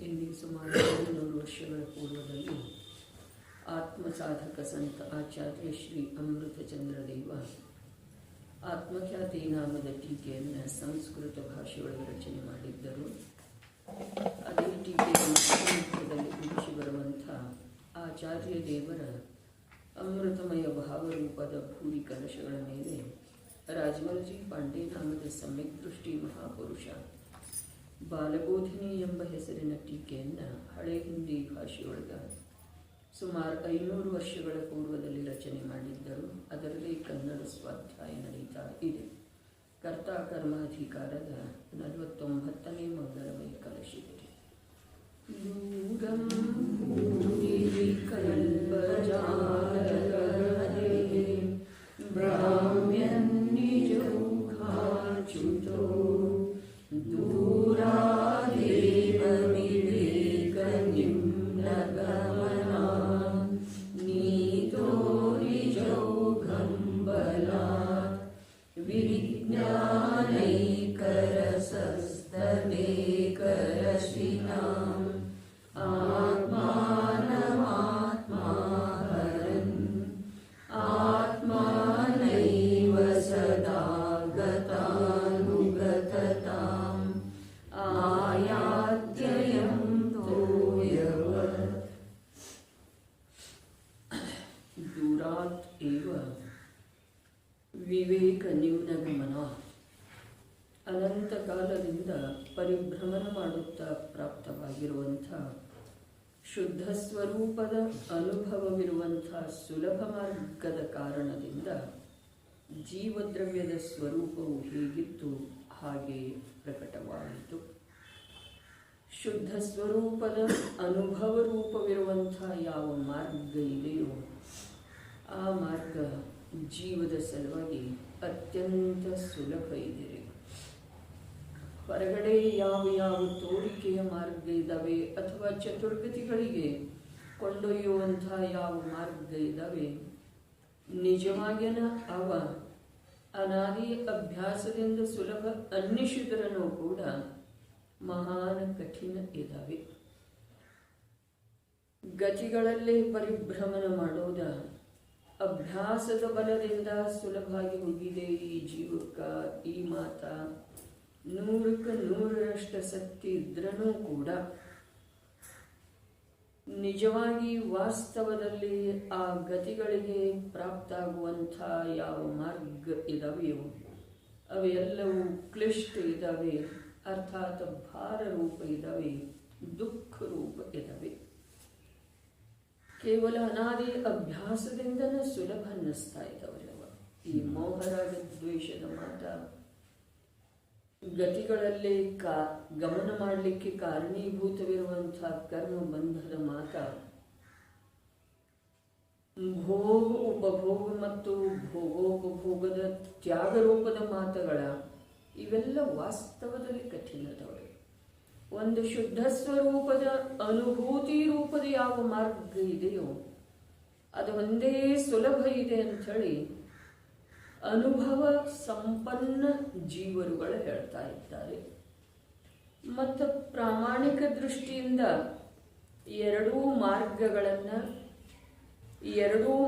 ಇಲ್ಲಿ ಸುಮಾರು 200 ವರ್ಷಗಳ ಪೂರ್ವದಲ್ಲಿ ಆತ್ಮಸಾಧಕ ಸಂತ ಆಚಾರ್ಯ ಶ್ರೀ ಅಮೃತಚಂದ್ರದೇವ ಆತ್ಮಖ್ಯಾತಿ ನಾಮದ ಟೀಕೆಯನ್ನು ಸಂಸ್ಕೃತ ಭಾಷೆಯೊಳಗೆ ರಚನೆ ಮಾಡಿದ್ದರು. ಅದೇ ಟೀಕೆಯನ್ನು ಸಂಸ್ಕೃತದಲ್ಲಿ ಬಿಡಿಸಿ ಬರುವಂಥ ಆಚಾರ್ಯ ದೇವರ ಅಮೃತಮಯ ಭಾವರೂಪದ ಭೂರಿ ಕಲಶಗಳ ಮೇಲೆ ರಾಜಮಲ್ಜಿ ಪಾಂಡೆ ನಾಮದ ಸಮ್ಯಕ್ ದೃಷ್ಟಿ ಮಹಾಪುರುಷ ಬಾಲಬೋಧಿನಿ ಎಂಬ ಹೆಸರಿನ ಟೀಕೆಯನ್ನು ಹಳೆ ಹಿಂದಿ ಭಾಷೆಯೊಳಗೆ ಸುಮಾರು 500 ವರ್ಷಗಳ ಪೂರ್ವದಲ್ಲಿ ರಚನೆ ಮಾಡಿದ್ದರು. ಅದರಲ್ಲಿ ಕನ್ನಡ ಸ್ವಾಧ್ಯಾಯ ನಡೀತಾ ಇದೆ. ಕರ್ತಾ ಕರ್ಮಾಧಿಕಾರದ 49ನೇ ಮಂಗಳಮಯ ಕಲಶಿದೆ. ವಿವೇಕ ನ್ಯೂನಗಮನ ಅನಂತ ಕಾಲದಿಂದ ಪರಿಭ್ರಮಣ ಮಾಡುತ್ತಾ ಪ್ರಾಪ್ತವಾಗಿರುವಂಥ ಶುದ್ಧ ಸ್ವರೂಪದ ಅನುಭವವಿರುವಂಥ ಸುಲಭ ಮಾರ್ಗದ ಕಾರಣದಿಂದ ಜೀವದ್ರವ್ಯದ ಸ್ವರೂಪವು ಹೇಗಿತ್ತು ಹಾಗೆ ಪ್ರಕಟವಾಯಿತು. ಶುದ್ಧ ಸ್ವರೂಪದ ಅನುಭವ ರೂಪವಿರುವಂಥ ಯಾವ ಮಾರ್ಗ ಇದೆಯೋ ಆ ಮಾರ್ಗ ಜೀವದ ಸಲುವಾಗಿ ಅತ್ಯಂತ ಸುಲಭ ಇದೆ. ಹೊರಗಡೆ ಯಾವ ತೋರಿಕೆಯ ಮಾರ್ಗ ಇದ್ದಾವೆ ಅಥವಾ ಚತುರ್ಗತಿಗಳಿಗೆ ಕೊಂಡೊಯ್ಯುವಂಥ ಯಾವ ಮಾರ್ಗ ಇದ್ದಾವೆ, ನಿಜವಾಗಿನ ಅವ ಅನಾದಿ ಅಭ್ಯಾಸದಿಂದ ಸುಲಭ ಅನ್ನಿಸಿದ್ರೂ ಕೂಡ ಮಹಾನ್ ಕಠಿಣ ಇದ್ದಾವೆ. ಗತಿಗಳಲ್ಲೇ ಪರಿಭ್ರಮಣ ಮಾಡೋದ ಅಭ್ಯಾಸದ ಬಲದಿಂದ ಸುಲಭವಾಗಿ ಹೋಗಿದೆ ಈ ಜೀವಕ್ಕ. ಈ ಮಾತ 100ಕ್ಕೆ 100ರಷ್ಟು ಸತ್ಯ ಇದ್ರೂ ಕೂಡ ನಿಜವಾಗಿ ವಾಸ್ತವದಲ್ಲಿ ಆ ಗತಿಗಳಿಗೆ ಪ್ರಾಪ್ತ ಆಗುವಂಥ ಯಾವ ಮಾರ್ಗ ಇದಾವೆಯೋ ಅವೆಲ್ಲವೂ ಕ್ಲಿಷ್ಟ ಇದ್ದಾವೆ, ಅರ್ಥಾತ್ ಭಾರ ರೂಪ ಇದ್ದಾವೆ, ದುಃಖ ರೂಪ ಇದ್ದಾವೆ. ಕೇವಲ ಅನಾದಿ ಅಭ್ಯಾಸದಿಂದನೇ ಸುಲಭ ಅನ್ನಿಸ್ತಾ ಇದ್ದವರವ. ಈ ಮೋಹರಾಗ ದ್ವೇಷದ ಮಾತ ಗತಿಗಳಲ್ಲಿ ಗಮನ ಮಾಡಲಿಕ್ಕೆ ಕಾರಣೀಭೂತವಿರುವಂಥ ಕರ್ಮ ಬಂಧದ ಮಾತ, ಭೋಗ ಉಪಭೋಗ ಮತ್ತು ಭೋಗೋಪಭೋಗದ ತ್ಯಾಗ ರೂಪದ ಮಾತುಗಳ ಇವೆಲ್ಲ ವಾಸ್ತವದಲ್ಲಿ ಕಠಿಣದವರು. ಒಂದು ಶುದ್ಧ ಸ್ವರೂಪದ ಅನುಭೂತಿ ರೂಪದ ಯಾವ ಮಾರ್ಗ ಇದೆಯೋ ಅದು ಒಂದೇ ಸುಲಭ ಇದೆ ಅಂಥೇಳಿ ಅನುಭವ ಸಂಪನ್ನ ಜೀವರುಗಳು ಹೇಳ್ತಾ ಇದ್ದಾರೆ. ಮತ್ತು ಪ್ರಾಮಾಣಿಕ ದೃಷ್ಟಿಯಿಂದ ಎರಡೂ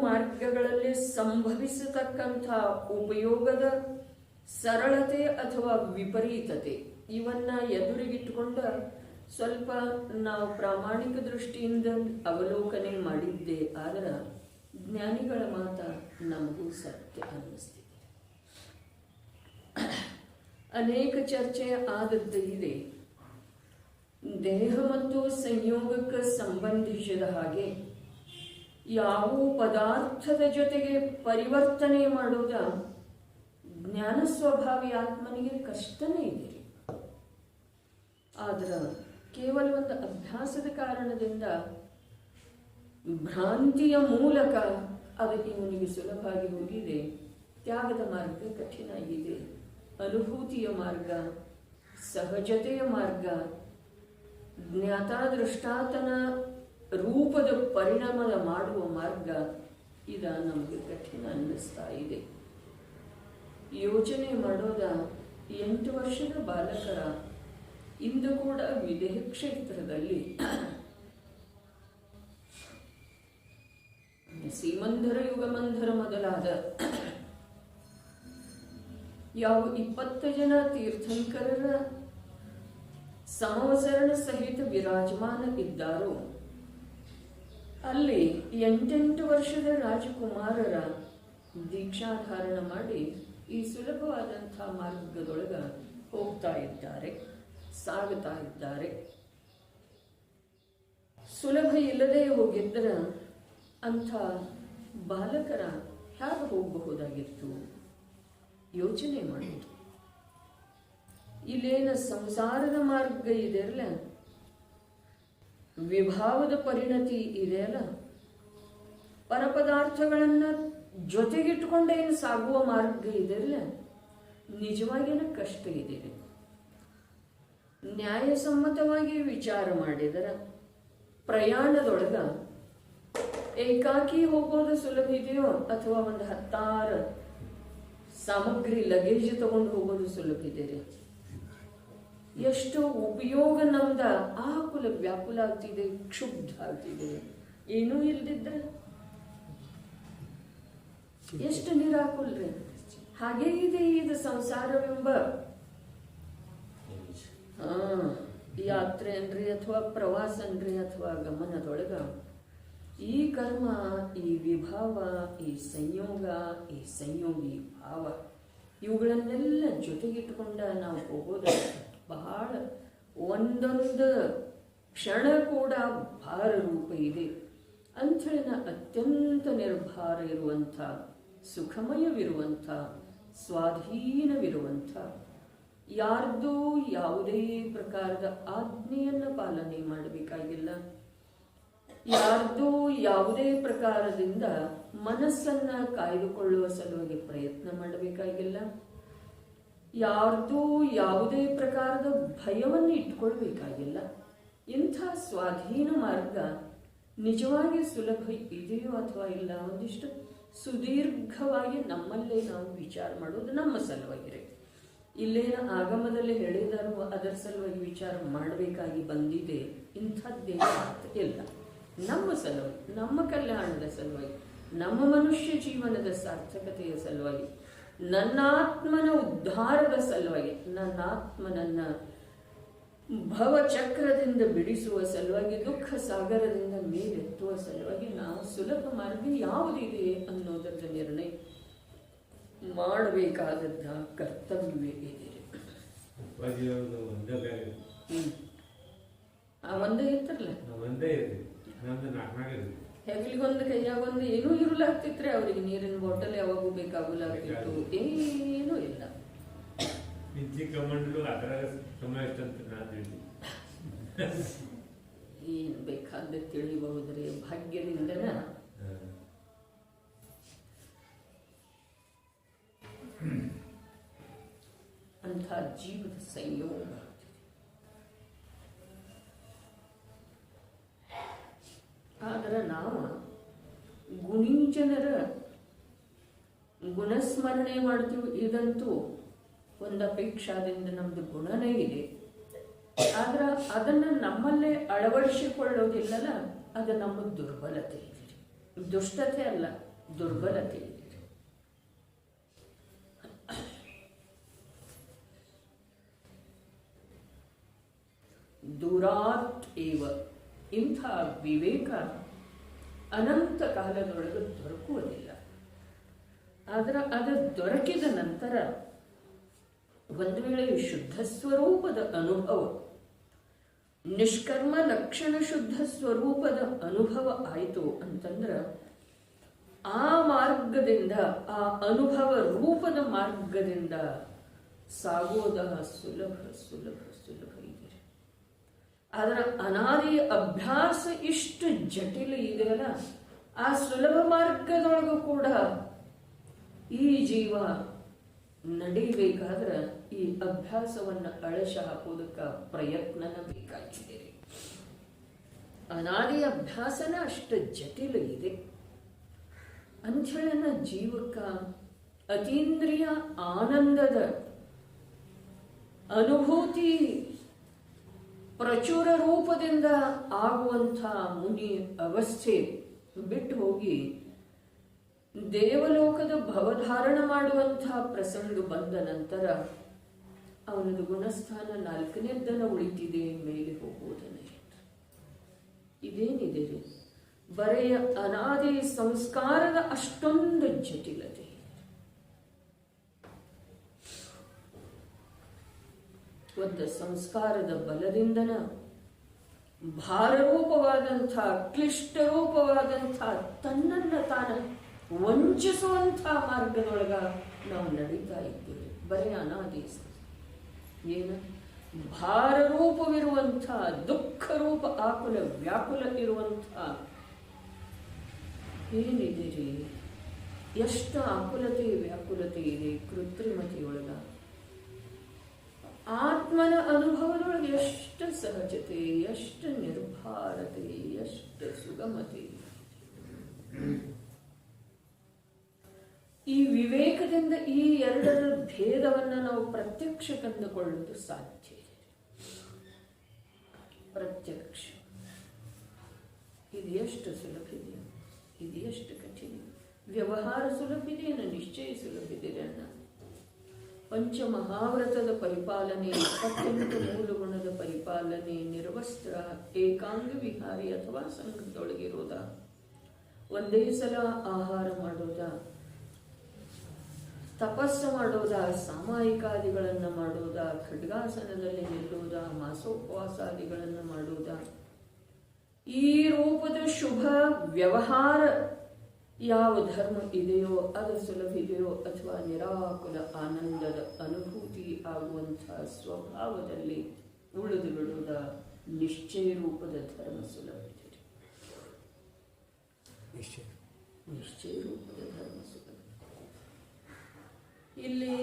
ಮಾರ್ಗಗಳಲ್ಲಿ ಸಂಭವಿಸತಕ್ಕಂಥ ಉಪಯೋಗದ ಸರಳತೆ ಅಥವಾ ವಿಪರೀತತೆ ಇವನ್ನ ಎದುರಿಗಿಟ್ಟುಕೊಂಡ ಸ್ವಲ್ಪ ನಾವು ಪ್ರಾಮಾಣಿಕ ದೃಷ್ಟಿಯಿಂದ ಅವಲೋಕನೆ ಮಾಡಿದ್ದೆ. ಆದರೆ ಜ್ಞಾನಿಗಳ ಮಾತ ನಮಗೂ ಸತ್ಯ ಅನ್ನಿಸ್ತಿದೆ. ಅನೇಕ ಚರ್ಚೆ ಆದದ್ದು ಇದೆ. ದೇಹ ಮತ್ತು ಸಂಯೋಗಕ್ಕೆ ಸಂಬಂಧಿಸಿದ ಹಾಗೆ ಯಾವ ಪದಾರ್ಥದ ಜೊತೆಗೆ ಪರಿವರ್ತನೆ ಮಾಡೋದ ಜ್ಞಾನ ಸ್ವಭಾವಿ ಆತ್ಮನಿಗೆ ಕಷ್ಟನೇ ಇದೆ. ಆದ್ರೆ ಕೇವಲ ಒಂದು ಅಭ್ಯಾಸದ ಕಾರಣದಿಂದ ಭ್ರಾಂತಿಯ ಮೂಲಕ ಅದು ಇವನಿಗೆ ಸುಲಭವಾಗಿ ಹೋಗಿದೆ. ತ್ಯಾಗದ ಮಾರ್ಗ ಕಠಿಣ ಆಗಿದೆ. ಅನುಭೂತಿಯ ಮಾರ್ಗ, ಸಹಜತೆಯ ಮಾರ್ಗ, ಜ್ಞಾತಾದೃಷ್ಟಾತನ ರೂಪದ ಪರಿಣಾಮದ ಮಾಡುವ ಮಾರ್ಗ ಇದ ನಮಗೆ ಕಠಿಣ ಅನ್ನಿಸ್ತಾ ಇದೆ. ಯೋಚನೆ ಮಾಡೋದ 8 ವರ್ಷದ ಬಾಲಕರ ಇಂದು ಕೂಡ ವಿದೇಹ ಕ್ಷೇತ್ರದಲ್ಲಿ ಸೀಮಂಧರ ಯುಗಮಂಧರ ಮೊದಲಾದ ಯಾವ 20 ಜನ ತೀರ್ಥಂಕರರ ಸಮವಸರಣ ಸಹಿತ ವಿರಾಜಮಾನ ಇದ್ದಾರೋ ಅಲ್ಲಿ 8 ವರ್ಷದ ರಾಜಕುಮಾರರ ದೀಕ್ಷಾಧಾರಣ ಮಾಡಿ ಈ ಸುಲಭವಾದಂಥ ಮಾರ್ಗದೊಳಗ ಹೋಗ್ತಾ ಇದ್ದಾರೆ, ಸಾಗುತ್ತಾ ಇದ್ದಾರೆ. ಸುಲಭ ಇಲ್ಲದೆ ಹೋಗಿದ್ದರ ಅಂಥ ಬಾಲಕರ ಹೇಗೆ ಹೋಗಬಹುದಾಗಿತ್ತು? ಯೋಚನೆ ಮಾಡಿತು. ಇಲ್ಲೇನ ಸಂಸಾರದ ಮಾರ್ಗ ಇದೆಯಲ್ಲ, ವಿಭಾವದ ಪರಿಣತಿ ಇದೆಯಲ್ಲ, ಪರಪದಾರ್ಥಗಳನ್ನ ಜೊತೆಗಿಟ್ಟುಕೊಂಡೇನು ಸಾಗುವ ಮಾರ್ಗ ಇದೆಯಲ್ಲ, ನಿಜವಾಗಿನ ಕಷ್ಟ ಇದೆ. ನ್ಯಾಯಸಮ್ಮತವಾಗಿ ವಿಚಾರ ಮಾಡಿದರ ಪ್ರಯಾಣದೊಳಗ ಏಕಾಕಿ ಹೋಗೋದು ಸುಲಭ ಇದೆಯೋ ಅಥವಾ ಒಂದು 10 ಸಾಮಗ್ರಿ ಲಗೇಜ್ ತಗೊಂಡು ಹೋಗೋದು ಸುಲಭ ಇದೆ ರೀ? ಎಷ್ಟು ಉಪಯೋಗ ನಮ್ದ ಆಕುಲ ವ್ಯಾಕುಲ ಆಗ್ತಿದೆ, ಕ್ಷುಬ್ಧ ಆಗ್ತಿದೆ. ಏನೂ ಇಲ್ದಿದ್ರೆ ಎಷ್ಟು ನಿರಾಕುಲ್ರಿ. ಹಾಗೇ ಇದೆ ಇದು ಸಂಸಾರವೆಂಬ ಯಾತ್ರೆ ಅನ್ರಿ ಅಥವಾ ಪ್ರವಾಸ ಅನ್ರಿ ಅಥವಾ ಗಮನದೊಳಗ ಈ ಕರ್ಮ, ಈ ವಿಭಾವ, ಈ ಸಂಯೋಗ, ಈ ಸಂಯೋಗಿ ಭಾವ ಇವುಗಳನ್ನೆಲ್ಲ ಜೊತೆಗಿಟ್ಟುಕೊಂಡ ನಾವು ಹೋಗೋದು ಬಹಳ ಒಂದೊಂದು ಕ್ಷಣ ಕೂಡ ಭಾರ ರೂಪ ಇದೆ ಅಂಥೇಳಿ ಅತ್ಯಂತ ನಿರ್ಭಾರ ಇರುವಂಥ, ಸುಖಮಯವಿರುವಂಥ, ಸ್ವಾಧೀನವಿರುವಂಥ, ಯಾರ್ದೂ ಯಾವುದೇ ಪ್ರಕಾರದ ಆಜ್ಞೆಯನ್ನು ಪಾಲನೆ ಮಾಡಬೇಕಾಗಿಲ್ಲ, ಯಾರ್ದೂ ಯಾವುದೇ ಪ್ರಕಾರದಿಂದ ಮನಸ್ಸನ್ನ ಕಾಯ್ದುಕೊಳ್ಳುವ ಸಲುವಾಗಿ ಪ್ರಯತ್ನ ಮಾಡಬೇಕಾಗಿಲ್ಲ, ಯಾರ್ದೂ ಯಾವುದೇ ಪ್ರಕಾರದ ಭಯವನ್ನು ಇಟ್ಕೊಳ್ಬೇಕಾಗಿಲ್ಲ. ಇಂಥ ಸ್ವಾಧೀನ ಮಾರ್ಗ ನಿಜವಾಗಿ ಸುಲಭ ಇದೆಯೋ ಅಥವಾ ಇಲ್ಲ ಒಂದಿಷ್ಟು ಸುದೀರ್ಘವಾಗಿ ನಮ್ಮಲ್ಲೇ ನಾವು ವಿಚಾರ ಮಾಡೋದು ನಮ್ಮ ಸಲುವಾಗಿರೆ. ಇಲ್ಲೇನ ಆಗಮದಲ್ಲಿ ಹೇಳಿದರೂ ಅದರ ಸಲುವಾಗಿ ವಿಚಾರ ಮಾಡಬೇಕಾಗಿ ಬಂದಿದೆ ಇಂಥದ್ದೇ ಇಲ್ಲ. ನಮ್ಮ ಸಲುವಾಗಿ, ನಮ್ಮ ಕಲ್ಯಾಣದ ಸಲುವಾಗಿ, ನಮ್ಮ ಮನುಷ್ಯ ಜೀವನದ ಸಾರ್ಥಕತೆಯ ಸಲುವಾಗಿ, ನನ್ನಾತ್ಮನ ಉದ್ಧಾರದ ಸಲುವಾಗಿ, ನನ್ನಾತ್ಮನನ್ನ ಭವಚಕ್ರದಿಂದ ಬಿಡಿಸುವ ಸಲುವಾಗಿ, ದುಃಖ ಸಾಗರದಿಂದ ಮೇಲೆತ್ತುವ ಸಲುವಾಗಿ ನಾವು ಸುಲಭ ಮಾರ್ಗ ಯಾವುದಿದೆ ಅನ್ನೋದರ ನಿರ್ಣಯ ಮಾಡಬೇಕಾದ ಕರ್ತವ್ಯವೇ ಇದೆ. ಒಂದೇ ಇರ್ತಾರಲ್ಲ, ಹೆಗಲಿಗೊಂದು ಕೈಯಾಗೊಂದು ಏನೂ ಇರಲಾಗ್ತಿತ್ರಿ. ಅವ್ರಿಗೆ ನೀರಿನ ಬಾಟಲ್ ಯಾವಾಗೂ ಬೇಕಾಗಲಾಗ್ತಿತ್ತು, ಏನೂ ಇಲ್ಲ. ಏನ್ ಬೇಕಾದ ತಿಳಿಬಹುದ್ರಿ ಭಾಗ್ಯದಿಂದನ. ಅಂಥ ಜೀವದ ಸಂಯೋಗ. ಆದ್ರೆ ನಾವು ಗುಣೀಜನರ ಗುಣಸ್ಮರಣೆ ಮಾಡ್ತೀವಿ. ಇದಂತೂ ಒಂದು ಅಪೇಕ್ಷಾದಿಂದ ನಮ್ದು ಗುಣನೇ ಇದೆ. ಆದ್ರೆ ಅದನ್ನ ನಮ್ಮಲ್ಲೇ ಅಳವಡಿಸಿಕೊಳ್ಳೋದಿಲ್ಲಲ್ಲ, ಅದು ನಮ್ಮ ದುರ್ಬಲತೆ ಇದೆ. ದುಷ್ಟತೆ ಅಲ್ಲ, ದುರ್ಬಲತೆ ಇದೆ. ದೂರಾತ್ ಏವ. ಇಂಥ ವಿವೇಕ ಅನಂತ ಕಾಲದೊಳಗೆ ದೊರಕುವುದಿಲ್ಲ. ಆದ್ರೆ ಅದು ದೊರಕಿದ ನಂತರ ಒಂದು ವೇಳೆ ಶುದ್ಧ ಸ್ವರೂಪದ ಅನುಭವ, ನಿಷ್ಕರ್ಮ ಲಕ್ಷಣ ಶುದ್ಧ ಸ್ವರೂಪದ ಅನುಭವ ಆಯಿತು ಅಂತಂದ್ರೆ ಆ ಮಾರ್ಗದಿಂದ, ಆ ಅನುಭವ ರೂಪದ ಮಾರ್ಗದಿಂದ ಸಾಗೋದ ಸುಲಭ ಸುಲಭ ಸುಲಭ ಇದೆ. ಅದರ ಅನಾದಿ ಅಭ್ಯಾಸ ಇಷ್ಟು ಜಟಿಲ ಇದೆಯಲ್ಲ, ಆ ಸುಲಭ ಮಾರ್ಗದೊಳಗೂ ಕೂಡ ಈ ಜೀವ ನಡೀಬೇಕಾದ್ರೆ ಈ ಅಭ್ಯಾಸವನ್ನು ಅಳಶ ಹಾಕೋದಕ್ಕೆ ಪ್ರಯತ್ನನ ಬೇಕಾಗಿದೆ. ಅನಾದಿ ಅಭ್ಯಾಸನ ಅಷ್ಟು ಜಟಿಲ ಇದೆ ಅಂಥೇಳನ ಜೀವಕ್ಕ ಅತೀಂದ್ರಿಯ ಆನಂದದ ಅನುಭೂತಿ ಪ್ರಚುರ ರೂಪದಿಂದ ಆಗುವಂಥ ಮುನಿ ಅವಸ್ಥೆ ಬಿಟ್ಟು ಹೋಗಿ ದೇವಲೋಕದ ಭವಧಾರಣ ಮಾಡುವಂತಹ ಪ್ರಸಂಗ ಬಂದ ನಂತರ ಅವನದು ಗುಣಸ್ಥಾನ 4ನೇದ್ದನ ಉಳಿತಿದೆ, ಮೇಲೆ ಹೋಗುವುದನ್ನೇ. ಇದೇನಿದೆ ರೀ? ಬರೆಯ ಅನಾದಿ ಸಂಸ್ಕಾರದ ಅಷ್ಟೊಂದು ಜಟಿಲತೆ. ಒಂದು ಸಂಸ್ಕಾರದ ಬಲದಿಂದನ ಭಾರರೂಪವಾದಂಥ ಕ್ಲಿಷ್ಟ ರೂಪವಾದಂಥ ತನ್ನನ್ನು ತಾನು ವಂಚಿಸುವಂಥ ಮಾರ್ಗದೊಳಗ ನಾವು ನಡೀತಾ ಇದ್ದೇವೆ. ಬರೆಯ ಅನಾದಿ ಏನು ಭಾರರೂಪವಿರುವಂಥ ದುಃಖ ರೂಪ ಆಕುಲ ವ್ಯಾಕುಲ ಇರುವಂಥ ಏನಿದೆ ರೀ? ಎಷ್ಟು ಆಕುಲತೆ ವ್ಯಾಕುಲತೆ ಇದೆ ಕೃತ್ರಿಮತೆಯೊಳಗ. ಆತ್ಮನ ಅನುಭವದೊಳಗೆ ಎಷ್ಟು ಸಹಜತೆ, ಎಷ್ಟು ನಿರ್ಭಾರತೆ, ಎಷ್ಟು ಸುಗಮತೆ. ಈ ವಿವೇಕದಿಂದ ಈ ಎರಡರ ಭೇದವನ್ನು ನಾವು ಪ್ರತ್ಯಕ್ಷ ಕಂಡುಕೊಳ್ಳುವುದು ಸಾಧ್ಯ. ಪ್ರತ್ಯಕ್ಷ ಇದು ಎಷ್ಟು ಸುಲಭ ಇದೆ, ಇದು ಎಷ್ಟು ಕಠಿಣ. ವ್ಯವಹಾರ ಸುಲಭ ಇದೆಯನ್ನ, ನಿಶ್ಚಯ ಸುಲಭ ಇದೆ ಅನ್ನ. ಪಂಚಮಹಾವ್ರತದ ಪರಿಪಾಲನೆ, 28 ಮೂಲ ಗುಣದ ಪರಿಪಾಲನೆ, ನಿರ್ವಸ್ತ್ರ, ಏಕಾಂಗ ವಿಹಾರಿ ಅಥವಾ ಸಂಘದೊಳಗಿರೋದ, ಒಂದೇ ಸಲ ಆಹಾರ ಮಾಡೋದ, ತಪಸ್ಸು ಮಾಡೋದ, ಸಾಮಾಯಿಕಾದಿಗಳನ್ನು ಮಾಡೋದ, ಖಡ್ಗಾಸನದಲ್ಲಿ ನಿಲ್ಲುವುದ, ಮಾಸೋಪವಾಸಾದಿಗಳನ್ನು ಮಾಡೋದ, ಈ ರೂಪದ ಶುಭ ವ್ಯವಹಾರ ಯಾವ ಧರ್ಮ ಇದೆಯೋ ಅದು ಸುಲಭ ಇದೆಯೋ, ಅಥವಾ ನಿರಾಕುಲ ಆನಂದದ ಅನುಭೂತಿ ಆಗುವಂತಹ ಸ್ವಭಾವದಲ್ಲಿ ಉಳಿದು ಬಿಡುವುದ ನಿಶ್ಚಯ ರೂಪದ ಧರ್ಮ ಸುಲಭ ಇದೆ. ನಿಶ್ಚಯ ರೂಪದ ಧರ್ಮ ಸುಲಭ. ಇಲ್ಲಿ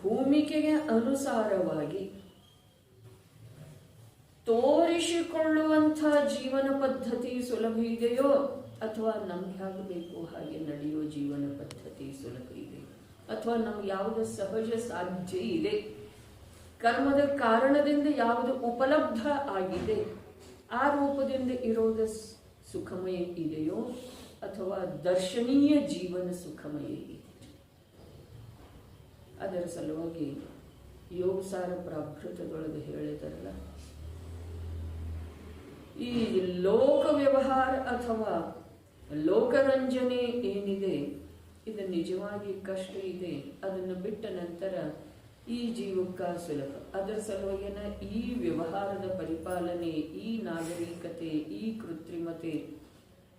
ಭೂಮಿಕೆಗೆ ಅನುಸಾರವಾಗಿ ತೋರಿಸಿಕೊಳ್ಳುವಂಥ ಜೀವನ ಪದ್ಧತಿ ಸುಲಭ ಇದೆಯೋ, ಅಥವಾ ನಮ್ಗೆ ಆಗಬೇಕು ಹಾಗೆ ನಡೆಯುವ ಜೀವನ ಪದ್ಧತಿ ಸುಲಭ ಇದೆ, ಅಥವಾ ನಮ್ಗೆ ಯಾವುದು ಸಹಜ ಸಾಧ್ಯ ಇದೆ, ಕರ್ಮದ ಕಾರಣದಿಂದ ಯಾವುದು ಉಪಲಬ್ಧ ಆಗಿದೆ ಆ ರೂಪದಿಂದ ಇರೋದು ಸುಖಮಯ ಇದೆಯೋ, ಅಥವಾ ದರ್ಶನೀಯ ಜೀವನ ಸುಖಮಯ ಇದೆ. ಅದರ ಸಲುವಾಗಿ ಯೋಗಸಾರ ಪ್ರಾಭೃತದೊಳಗೆ ಹೇಳಿದಾರಲ್ಲ, ಈ ಲೋಕ ವ್ಯವಹಾರ ಅಥವಾ ಲೋಕರಂಜನೆ ಏನಿದೆ ಇದು ನಿಜವಾಗಿ ಕಷ್ಟ ಇದೆ. ಅದನ್ನು ಬಿಟ್ಟ ನಂತರ ಈ ಜೀವಕ್ಕ ಸುಲಭ. ಅದರ ಸಲುವಾಗಿನ ಈ ವ್ಯವಹಾರದ ಪರಿಪಾಲನೆ, ಈ ನಾಗರಿಕತೆ, ಈ ಕೃತ್ರಿಮತೆ,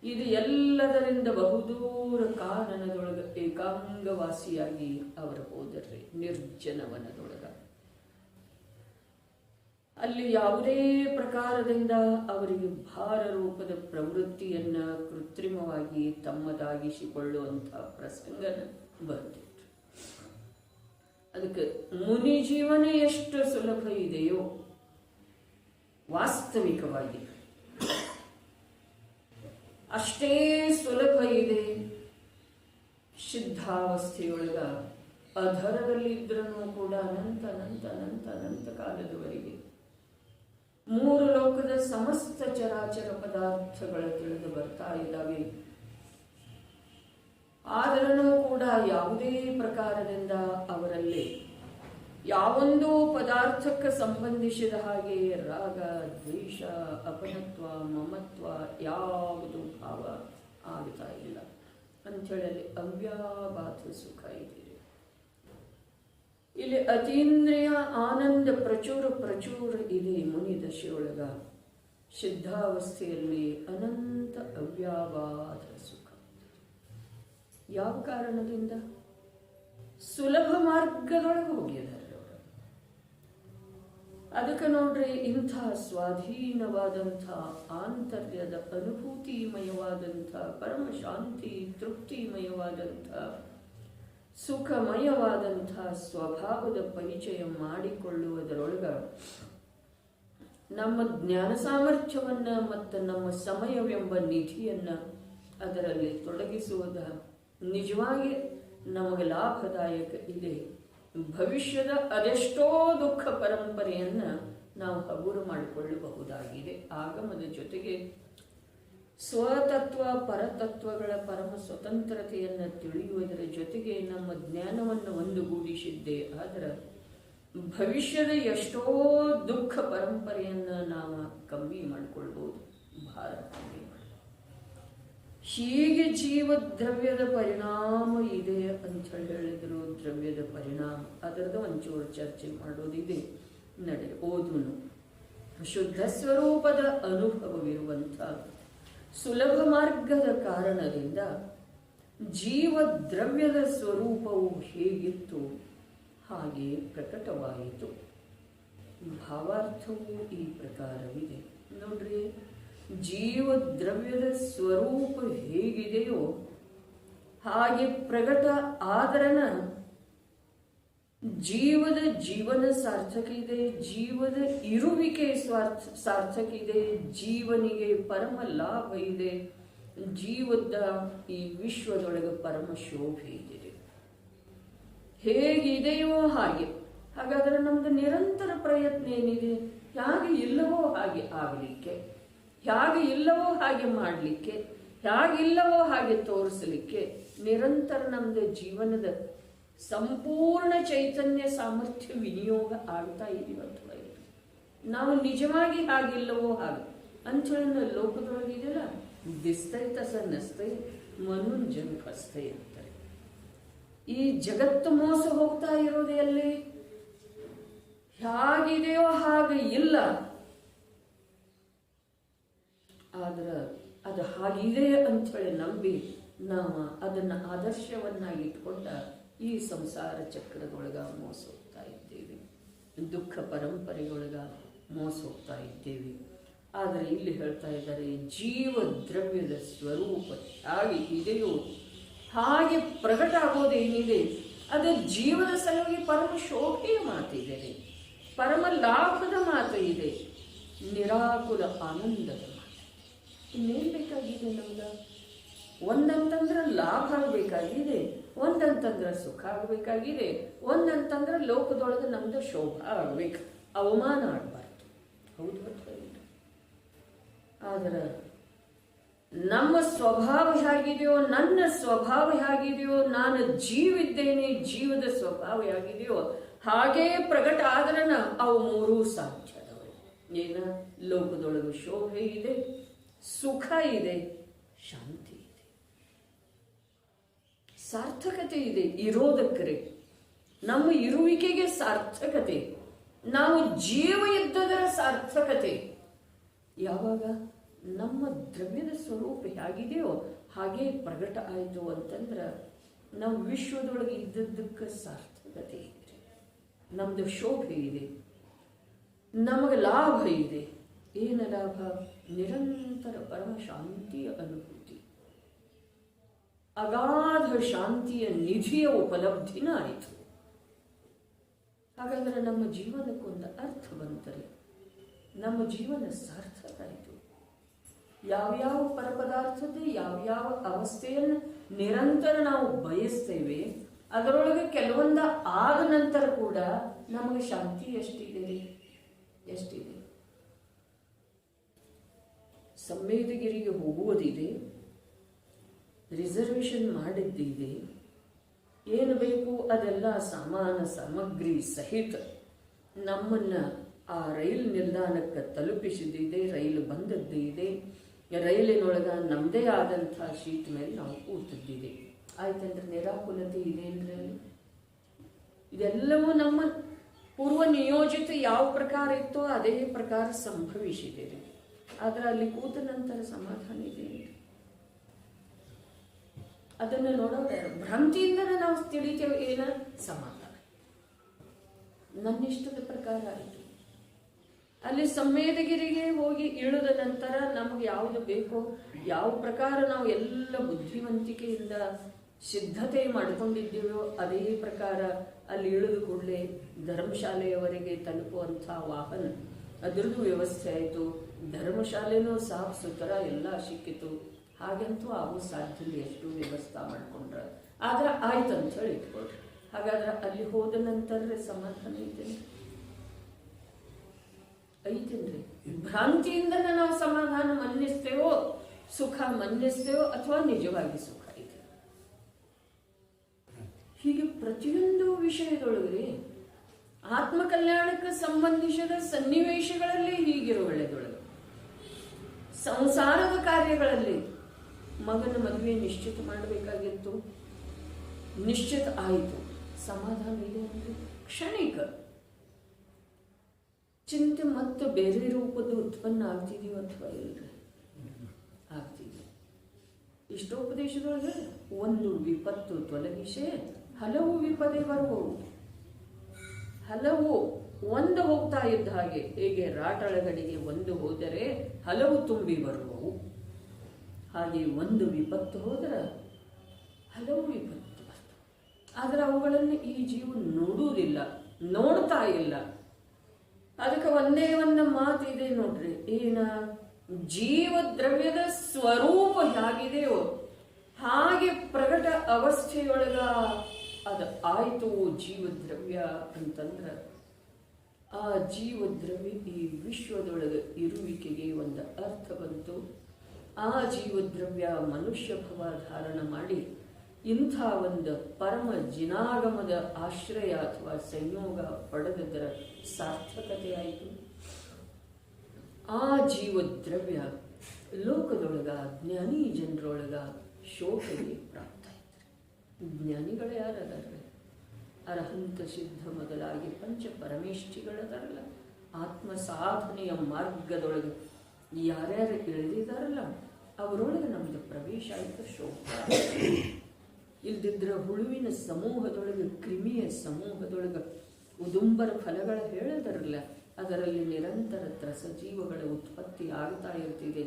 ಇದು ಎಲ್ಲದರಿಂದ ಬಹುದೂರ ಕಾನನದೊಳಗ ಏಕಾಂಗವಾಸಿಯಾಗಿ ಅವರು ಹೋದರ್ರಿ ನಿರ್ಜನವನದೊಳಗ. ಅಲ್ಲಿ ಯಾವುದೇ ಪ್ರಕಾರದಿಂದ ಅವರಿಗೆ ಭಾರ ರೂಪದ ಪ್ರವೃತ್ತಿಯನ್ನ ಕೃತ್ರಿಮವಾಗಿ ತಮ್ಮದಾಗಿಸಿಕೊಳ್ಳುವಂತಹ ಪ್ರಸಂಗನ ಬಂದಿತ್ತು. ಅದಕ್ಕೆ ಮುನಿ ಜೀವನ ಎಷ್ಟು ಸುಲಭ ಇದೆಯೋ ವಾಸ್ತವಿಕವಾಗಿ ಅಷ್ಟೇ ಸುಲಭ ಇದೆ ಸಿದ್ಧಾವಸ್ಥೆಯೊಳಗ. ಅಧರದಲ್ಲಿ ಇದ್ರೂ ಕೂಡ ಅನಂತ ಅನಂತ ಅನಂತ ಅನಂತ ಕಾಲದವರೆಗೆ 3 ಲೋಕದ ಸಮಸ್ತ ಚರಾಚರ ಪದಾರ್ಥಗಳ ತಿಳಿದು ಬರ್ತಾ ಇದ್ದಾವೆ. ಆದರೂ ಕೂಡ ಯಾವುದೇ ಪ್ರಕಾರದಿಂದ ಅವರಲ್ಲಿ ಯಾವೊಂದು ಪದಾರ್ಥಕ್ಕೆ ಸಂಬಂಧಿಸಿದ ಹಾಗೆ ರಾಗ, ದ್ವೇಷ, ಅಪನತ್ವ, ಮಮತ್ವ ಯಾವುದು ಭಾವ ಆಗ್ತಾ ಇಲ್ಲ ಅಂಥೇಳಿ ಅವ್ಯಾಬಾಧ ಸುಖ ಇದೆ. ಇಲ್ಲಿ ಅತೀಂದ್ರಿಯ ಆನಂದ ಪ್ರಚುರ ಇದೆ. ಮುನಿ ದಶೆಯೊಳಗ ಸಿದ್ಧಾವಸ್ಥೆಯಲ್ಲಿ ಅನಂತ ಅವ್ಯಾಬಾಧ ಸುಖ. ಯಾವ ಕಾರಣದಿಂದ? ಸುಲಭ ಮಾರ್ಗದೊಳಗೆ ಹೋಗಿದ್ದಾರೆ ಅವರು. ಅದಕ್ಕೆ ನೋಡ್ರಿ, ಇಂಥ ಸ್ವಾಧೀನವಾದಂಥ ಆಂತರ್ಯದ ಅನುಭೂತಿಮಯವಾದಂಥ ಪರಮ ಶಾಂತಿ ತೃಪ್ತಿಮಯವಾದಂಥ ಸುಖಮಯವಾದಂಥ ಸ್ವಭಾವದ ಪರಿಚಯ ಮಾಡಿಕೊಳ್ಳುವುದರೊಳಗ ನಮ್ಮ ಜ್ಞಾನ ಸಾಮರ್ಥ್ಯವನ್ನ ಮತ್ತು ನಮ್ಮ ಸಮಯವೆಂಬ ನಿಧಿಯನ್ನ ಅದರಲ್ಲಿ ತೊಡಗಿಸುವುದ ನಿಜವಾಗಿ ನಮಗೆ ಲಾಭದಾಯಕ ಇದೆ. ಭವಿಷ್ಯದ ಅದೆಷ್ಟೋ ದುಃಖ ಪರಂಪರೆಯನ್ನ ನಾವು ಹಗುರ ಮಾಡಿಕೊಳ್ಳಬಹುದಾಗಿದೆ. ಆಗಮದ ಜೊತೆಗೆ ಸ್ವತತ್ವ ಪರತತ್ವಗಳ ಪರಮ ಸ್ವತಂತ್ರತೆಯನ್ನು ತಿಳಿಯುವುದರ ಜೊತೆಗೆ ನಮ್ಮ ಜ್ಞಾನವನ್ನು ಒಂದುಗೂಡಿಸಿದ್ದೇ ಆದರೆ ಭವಿಷ್ಯದ ಎಷ್ಟೋ ದುಃಖ ಪರಂಪರೆಯನ್ನು ನಾವು ಕಮ್ಮಿ ಮಾಡಿಕೊಳ್ಬೋದು, ಭಾರ ಕಮ್ಮಿ ಮಾಡಿ. ಹೀಗೆ ಜೀವ ದ್ರವ್ಯದ ಪರಿಣಾಮ ಇದೆ ಅಂತ ಹೇಳಿದ್ರು. ದ್ರವ್ಯದ ಪರಿಣಾಮ ಅದರದ್ದು ಒಂಚೂರು ಚರ್ಚೆ ಮಾಡೋದಿದೆ, ನಡೆ ಓದುನು. ಶುದ್ಧ ಸ್ವರೂಪದ ಅನುಭವವಿರುವಂಥ ಸುಲಭ ಮಾರ್ಗದ ಕಾರಣದಿಂದ ಜೀವ ದ್ರವ್ಯದ ಸ್ವರೂಪವು ಹೇಗಿತ್ತು ಹಾಗೆ ಪ್ರಕಟವಾಯಿತು. ಭಾವಾರ್ಥವು ಈ ಪ್ರಕಾರವಿದೆ ನೋಡ್ರಿ. ಜೀವ ದ್ರವ್ಯದ ಸ್ವರೂಪ ಹೇಗಿದೆಯೋ ಹಾಗೆ ಪ್ರಕಟ ಆದರನ ಜೀವದ ಜೀವನ ಸಾರ್ಥಕ ಇದೆ, ಜೀವದ ಇರುವಿಕೆ ಸಾರ್ಥಕ ಇದೆ, ಜೀವನಿಗೆ ಪರಮ ಲಾಭ ಇದೆ, ಜೀವದ ಈ ವಿಶ್ವದೊಳಗೆ ಪರಮ ಶೋಭೆ ಇದೆ. ಹೇಗಿದೆಯೋ ಹಾಗೆ. ಹಾಗಾದ್ರೆ ನಮ್ದು ನಿರಂತರ ಪ್ರಯತ್ನ ಏನಿದೆ? ಹೇಗೆ ಇಲ್ಲವೋ ಹಾಗೆ ಆಗಲಿಕ್ಕೆ, ಹೇಗೆ ಇಲ್ಲವೋ ಹಾಗೆ ಮಾಡಲಿಕ್ಕೆ, ಹೇಗಿಲ್ಲವೋ ಹಾಗೆ ತೋರಿಸಲಿಕ್ಕೆ ನಿರಂತರ ನಮ್ದು ಜೀವನದ ಸಂಪೂರ್ಣ ಚೈತನ್ಯ ಸಾಮರ್ಥ್ಯ ವಿನಿಯೋಗ ಆಗ್ತಾ ಇದೀವಿ ಅಥವಾ ಇಲ್ಲ. ನಾವು ನಿಜವಾಗಿ ಹಾಗಿಲ್ಲವೋ ಹಾಗೆ ಅಂಚಳನ್ನ ಲೋಕದೊಳಗಿದೆಯಲ್ಲ, ದಿಸ್ತೈತ ಸ ನಸ್ತೈ ಮನುನ್ ಜನ್ ಫಸ್ತೈ ಅಂತಾರೆ. ಈ ಜಗತ್ತು ಮೋಸ ಹೋಗ್ತಾ ಇರೋದೇ ಅಲ್ಲಿ ಹೇಗಿದೆಯೋ ಹಾಗೆ ಇಲ್ಲ, ಆದ್ರೆ ಅದು ಹಾಗಿದೆ ಅಂಥೇಳಿ ನಂಬಿ ನಾವು ಅದನ್ನು ಆದರ್ಶವನ್ನಾಗಿ ಇಟ್ಕೊಂಡ ಈ ಸಂಸಾರ ಚಕ್ರದೊಳಗ ಮೋಸ ಹೋಗ್ತಾ ಇದ್ದೇವೆ, ದುಃಖ ಪರಂಪರೆಯೊಳಗ ಮೋಸ ಹೋಗ್ತಾ ಇದ್ದೇವೆ. ಆದರೆ ಇಲ್ಲಿ ಹೇಳ್ತಾ ಇದ್ದಾರೆ, ಜೀವ ದ್ರವ್ಯದ ಸ್ವರೂಪ ಹಾಗೆ ಇದೆಯೋ ಹಾಗೆ ಪ್ರಕಟ ಆಗೋದೇನಿದೆ ಅದು ಜೀವದ ಸಲುವಾಗಿ ಪರಮ ಶೋಭೆಯ ಮಾತಿದೆ, ಪರಮ ಲಾಭದ ಮಾತು ಇದೆ, ನಿರಾಕುಲ ಆನಂದದ ಮಾತು. ಇನ್ನೇನು ಬೇಕಾಗಿದೆ ನಮ್ಗೆ? ಒಂದಂತಂದ್ರೆ ಲಾಭ ಆಗಬೇಕಾಗಿದೆ, ಒಂದಂತಂದ್ರೆ ಸುಖ ಆಗಬೇಕಾಗಿದೆ, ಒಂದಂತಂದ್ರೆ ಲೋಕದೊಳಗೆ ನಮ್ದು ಶೋಭ ಆಗಬೇಕು, ಅವಮಾನ ಆಗಬಾರ್ದು. ಹೌದು ಅಥವಾ ಇಲ್ಲ? ಆದರೆ ನಮ್ಮ ಸ್ವಭಾವ ಹೇಗಿದೆಯೋ, ನನ್ನ ಸ್ವಭಾವ ಹೇಗಿದೆಯೋ, ನಾನು ಜೀವಿದ್ದೇನೆ, ಜೀವದ ಸ್ವಭಾವ ಹೇಗಿದೆಯೋ ಹಾಗೇ ಪ್ರಕಟ ಆದ್ರನ ಅವು ಮೂರೂ ಸಾಧ್ಯದವು. ಏನ? ಲೋಕದೊಳಗೆ ಶೋಭೆ ಇದೆ, ಸುಖ ಇದೆ, ಶಾಂತಿ ಇದೆ, ಸಾರ್ಥಕತೆ ಇದೆ. ಇರೋದಕ್ಕರೆ ನಮ್ಮ ಇರುವಿಕೆಗೆ ಸಾರ್ಥಕತೆ, ನಾವು ಜೀವ ಇದ್ದದರ ಸಾರ್ಥಕತೆ ಯಾವಾಗ ನಮ್ಮ ದ್ರವ್ಯದ ಸ್ವರೂಪ ಹೇಗಿದೆಯೋ ಹಾಗೆ ಪ್ರಕಟ ಆಯಿತು ಅಂತಂದ್ರೆ ನಾವು ವಿಶ್ವದೊಳಗೆ ಇದ್ದದ್ದಕ್ಕೆ ಸಾರ್ಥಕತೆ ಇದೆ, ನಮ್ದು ಶೋಭೆ ಇದೆ, ನಮಗೆ ಲಾಭ ಇದೆ. ಏನು ಲಾಭ? ನಿರಂತರ ಪರಮ ಶಾಂತಿಯ ಅನುಭೂತಿ, ಅಗಾಧ ಶಾಂತಿಯ ನಿಧಿಯ ಉಪಲಬ್ಧಿನ ಆಯಿತು. ಹಾಗಾದ್ರೆ ನಮ್ಮ ಜೀವನಕ್ಕೊಂದು ಅರ್ಥ ಬಂತರೆ, ನಮ್ಮ ಜೀವನ ಸಾರ್ಥಕ ಆಯಿತು. ಯಾವ್ಯಾವ ಪರಪದಾರ್ಥದ ಯಾವ್ಯಾವ ಅವಸ್ಥೆಯನ್ನು ನಿರಂತರ ನಾವು ಬಯಸ್ತೇವೆ, ಅದರೊಳಗೆ ಕೆಲವೊಂದ ಆದ ನಂತರ ಕೂಡ ನಮಗೆ ಶಾಂತಿ ಎಷ್ಟಿದೆ? ಎಷ್ಟಿದೆ? ಸಂವೇದಗಿರಿಗೆ ಹೋಗುವುದಿದೆ, ರಿಸರ್ವೇಷನ್ ಮಾಡಿದ್ದಿದೆ, ಏನು ಬೇಕು ಅದೆಲ್ಲ ಸಾಮಾನ ಸಾಮಗ್ರಿ ಸಹಿತ ನಮ್ಮನ್ನ ಆ ರೈಲು ನಿಲ್ದಾಣಕ್ಕೆ ತಲುಪಿಸಿದ್ದಿದೆ, ರೈಲು ಬಂದದ್ದಿದೆ, ರೈಲಿನೊಳಗ ನಮ್ಮದೇ ಆದಂಥ ಶೀಟ್ ಮೇಲೆ ನಾವು ಕೂತಿದ್ದಿದೆ. ಆಯ್ತಂದ್ರೆ ನಿರಾಕುಲತೆ ಇದೆ ಅಂದ್ರೆ ಇದೆಲ್ಲವೂ ನಮ್ಮ ಪೂರ್ವ ನಿಯೋಜಿತ ಯಾವ ಪ್ರಕಾರ ಇತ್ತೋ ಅದೇ ಪ್ರಕಾರ ಸಂಭವಿಸಿದೆ. ಆದ್ರೆ ಅಲ್ಲಿ ಕೂತ ನಂತರ ಸಮಾಧಾನ ಇದೆ, ಅದನ್ನು ನೋಡೋದೇ ಭ್ರಾಂತಿಯಿಂದನೇ ನಾವು ತಿಳಿತೇವೆ. ಏನ? ಸಮಾಧಾನ ನನ್ನಿಷ್ಟದ ಪ್ರಕಾರ ಆಯಿತು. ಅಲ್ಲಿ ಸಂವೇದಗಿರಿಗೆ ಹೋಗಿ ಇಳಿದ ನಂತರ ನಮಗೆ ಯಾವುದು ಬೇಕೋ, ಯಾವ ಪ್ರಕಾರ ನಾವು ಎಲ್ಲ ಬುದ್ಧಿವಂತಿಕೆಯಿಂದ ಸಿದ್ಧತೆ ಮಾಡಿಕೊಂಡಿದ್ದೇವೋ ಅದೇ ಪ್ರಕಾರ ಅಲ್ಲಿ ಇಳಿದು ಕೂಡಲೇ ಧರ್ಮಶಾಲೆಯವರೆಗೆ ತಲುಪುವಂಥ ವಾಹನ ಅದರದ್ದು ವ್ಯವಸ್ಥೆ ಆಯಿತು. ಧರ್ಮಶಾಲೆನೂ ಸಾಫ್ ಸುಥರ ಎಲ್ಲ ಸಿಕ್ಕಿತು. ಹಾಗಂತೂ ಆಗೋ ಸಾಧ್ಯ ಎಷ್ಟು ವ್ಯವಸ್ಥೆ ಮಾಡಿಕೊಂಡ್ರೆ, ಆದ್ರೆ ಆಯ್ತು ಅಂತ ಹೇಳಿ ಇಟ್ಕೊಳ್ರಿ. ಹಾಗಾದ್ರೆ ಅಲ್ಲಿ ಹೋದ ನಂತರ ಸಮಾಧಾನ ಇದೆ. ಐತೇನ್ರಿ? ಭ್ರಾಂತಿಯಿಂದನೇ ನಾವು ಸಮಾಧಾನ ಮನ್ನಿಸ್ತೇವೋ, ಸುಖ ಮನ್ನಿಸ್ತೇವೋ, ಅಥವಾ ನಿಜವಾಗಿ ಸುಖ ಇದೆ? ಹೀಗೆ ಪ್ರತಿಯೊಂದು ವಿಷಯದೊಳಗ್ರಿ ಆತ್ಮಕಲ್ಯಾಣಕ್ಕೆ ಸಂಬಂಧಿಸಿದ ಸನ್ನಿವೇಶಗಳಲ್ಲಿ ಹೀಗಿರೋ ಒಳ್ಳೆದೊಳಗೆ ಸಂಸಾರದ ಕಾರ್ಯಗಳಲ್ಲಿ ಮಗನ ಮದುವೆ ನಿಶ್ಚಿತ ಮಾಡಬೇಕಾಗಿತ್ತು, ನಿಶ್ಚಿತ ಆಯಿತು, ಸಮಾಧಾನ ಇದೆ ಅಂದ್ರೆ ಕ್ಷಣಿಕ ಚಿಂತೆ ಮತ್ತೆ ಬೇರೆ ರೂಪದ ಉತ್ಪನ್ನ ಆಗ್ತಿದೀವ ಅಥವಾ ಇಲ್ರಿ? ಆಗ್ತಿದೆ. ಇಷ್ಟೋಪದೇಶದೊಳಗೆ ಒಂದು ವಿಪತ್ತು ತೊಲಗಿಸೆ ಹಲವು ವಿಪದೆ ಬರುವವು. ಹಲವು ಒಂದು ಹೋಗ್ತಾ ಇದ್ದ ಹಾಗೆ, ಹೇಗೆ ರಾಟಳಗಡಿಗೆ ಒಂದು ಹೋದರೆ ಹಲವು ತುಂಬಿ ಬರುವವು, ಹಾಗೆ ಒಂದು ವಿಪತ್ತು ಹೋದರೆ ಹಲವು ವಿಪತ್ತು ಬರ್ತವೆ. ಆದರೆ ಅವುಗಳನ್ನು ಈ ಜೀವ ನೋಡುವುದಿಲ್ಲ, ನೋಡ್ತಾ ಇಲ್ಲ. ಅದಕ್ಕೆ ಒಂದೇ ಒಂದು ಮಾತಿದೆ ನೋಡ್ರಿ, ಏನ ಜೀವ ದ್ರವ್ಯದ ಸ್ವರೂಪ ಹೇಗಿದೆಯೋ ಹಾಗೆ ಪ್ರಕಟ ಅವಸ್ಥೆಯೊಳಗ ಅದು ಆಯ್ತು ಜೀವದ್ರವ್ಯ ಅಂತಂದ್ರ ಆ ಜೀವದ್ರವ್ಯ ಈ ವಿಶ್ವದೊಳಗೆ ಇರುವಿಕೆಗೆ ಒಂದು ಅರ್ಥ ಬಂತು. ಆ ಜೀವದ್ರವ್ಯ ಮನುಷ್ಯ ಭವ ಧಾರಣ ಮಾಡಿ ಇಂಥ ಒಂದು ಪರಮ ಜಿನಾಗಮದ ಆಶ್ರಯ ಅಥವಾ ಸಂಯೋಗ ಪಡೆದದರ ಸಾರ್ಥಕತೆ ಆಯಿತು. ಆ ಜೀವದ್ರವ್ಯ ಲೋಕದೊಳಗ ಜ್ಞಾನಿ ಜನರೊಳಗ ಶೋಭೆಗೆ ಪ್ರಾಪ್ತ ಆಯ್ತು. ಜ್ಞಾನಿಗಳು ಯಾರದಾರ್ರಿ? ಅರಹಂತ ಸಿದ್ಧ ಮೊದಲಾಗಿ ಪಂಚ ಪರಮೇಷ್ಠಿಗಳದಾರಲ್ಲ, ಆತ್ಮ ಸಾಧನೆಯ ಮಾರ್ಗದೊಳಗೆ ಯಾರ್ಯಾರು ಇಳಿದಿದ್ದಾರಲ್ಲ ಅವರೊಳಗೆ ನಮ್ದು ಪ್ರವೇಶ ಆಯ್ತು, ಶೋಭ. ಇಲ್ದಿದ್ರ ಹುಳುವಿನ ಸಮೂಹದೊಳಗೆ, ಕ್ರಿಮಿಯ ಸಮೂಹದೊಳಗೆ ಉದುಂಬರ ಫಲಗಳ ಹೇಳಿದಾರಲ್ಲ, ಅದರಲ್ಲಿ ನಿರಂತರ ತ್ರಸಜೀವಗಳ ಉತ್ಪತ್ತಿ ಆಗ್ತಾ ಇರ್ತಿದೆ.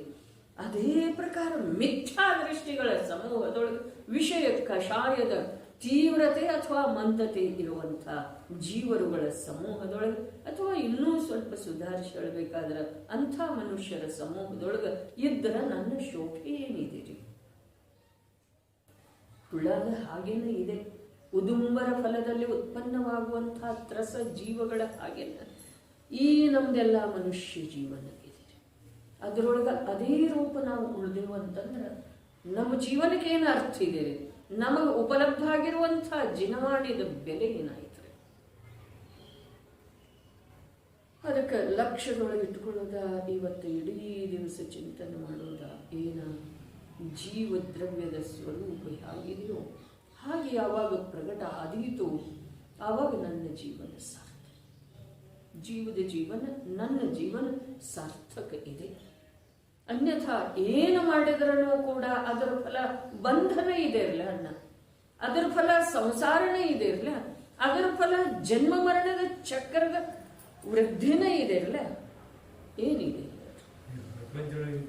ಅದೇ ಪ್ರಕಾರ ಮಿಥ್ಯಾ ದೃಷ್ಟಿಗಳ ಸಮೂಹದೊಳಗೆ ವಿಷಯ ಕಷಾಯದ ತೀವ್ರತೆ ಅಥವಾ ಮಂದತೆ ಇರುವಂಥ ಜೀವರುಗಳ ಸಮೂಹದೊಳಗೆ, ಅಥವಾ ಇನ್ನೂ ಸ್ವಲ್ಪ ಸುಧಾರಿಸಿ ಹೇಳಬೇಕಾದ್ರೆ ಅಂಥ ಮನುಷ್ಯರ ಸಮೂಹದೊಳಗೆ ಇದ್ದರೆ ನನ್ನ ಶೋಭೆ ಏನಿದೆ? ಹುಳದ ಹಾಗೇನೆ ಇದೆ. ಉದುಂಬರ ಫಲದಲ್ಲಿ ಉತ್ಪನ್ನವಾಗುವಂತಹ ತ್ರಸ ಜೀವಗಳ ಹಾಗೇನೆ ಈ ನಮ್ದೆಲ್ಲ ಮನುಷ್ಯ ಜೀವನ ಇದೆ. ಅದರೊಳಗೆ ಅದೇ ರೂಪ ನಾವು ಉಳಿದೆವು ಅಂತಂದ್ರೆ ನಮ್ಮ ಜೀವನಕ್ಕೆ ಏನು ಅರ್ಥ ಇದೆ? ನಮಗೆ ಉಪಲಬ್ಧ ಆಗಿರುವಂತಹ ಜಿನವಾಣಿದ ಬೆಲೆ ಏನಾಯ್ತು? ಅದಕ್ಕೆ ಲಕ್ಷ್ಯದೊಳಗೆ ಇಟ್ಕೊಳ್ಳೋದ, ಇವತ್ತು ಇಡೀ ದಿವಸ ಚಿಂತನೆ ಮಾಡೋದ, ಏನ ಜೀವದ್ರವ್ಯದ ಸ್ವರೂಪ ಹೇಗಿದೆಯೋ ಹಾಗೆ ಯಾವಾಗ ಪ್ರಕಟ ಆದೀತು ಆವಾಗ ನನ್ನ ಜೀವನ ಸಾರ್ಥಕ. ಜೀವದ ಜೀವನ, ನನ್ನ ಜೀವನ ಸಾರ್ಥಕ ಇದೆ. ಅನ್ಯಥಾ ಏನು ಮಾಡಿದ್ರೂ ಕೂಡ ಅದರ ಫಲ ಬಂಧನ ಇದೆ ಇರಲ್ಲ ಅನ್ನ, ಅದರ ಫಲ ಸಂಸಾರನೇ ಇದೆ ಇರಲ್ಲ, ಅದರ ಫಲ ಜನ್ಮ ಮರಣದ ಚಕ್ರದ ವೃದ್ಧಿನೇ ಇದೆ ಇರಲ್ಲ. ಏನಿದೆ?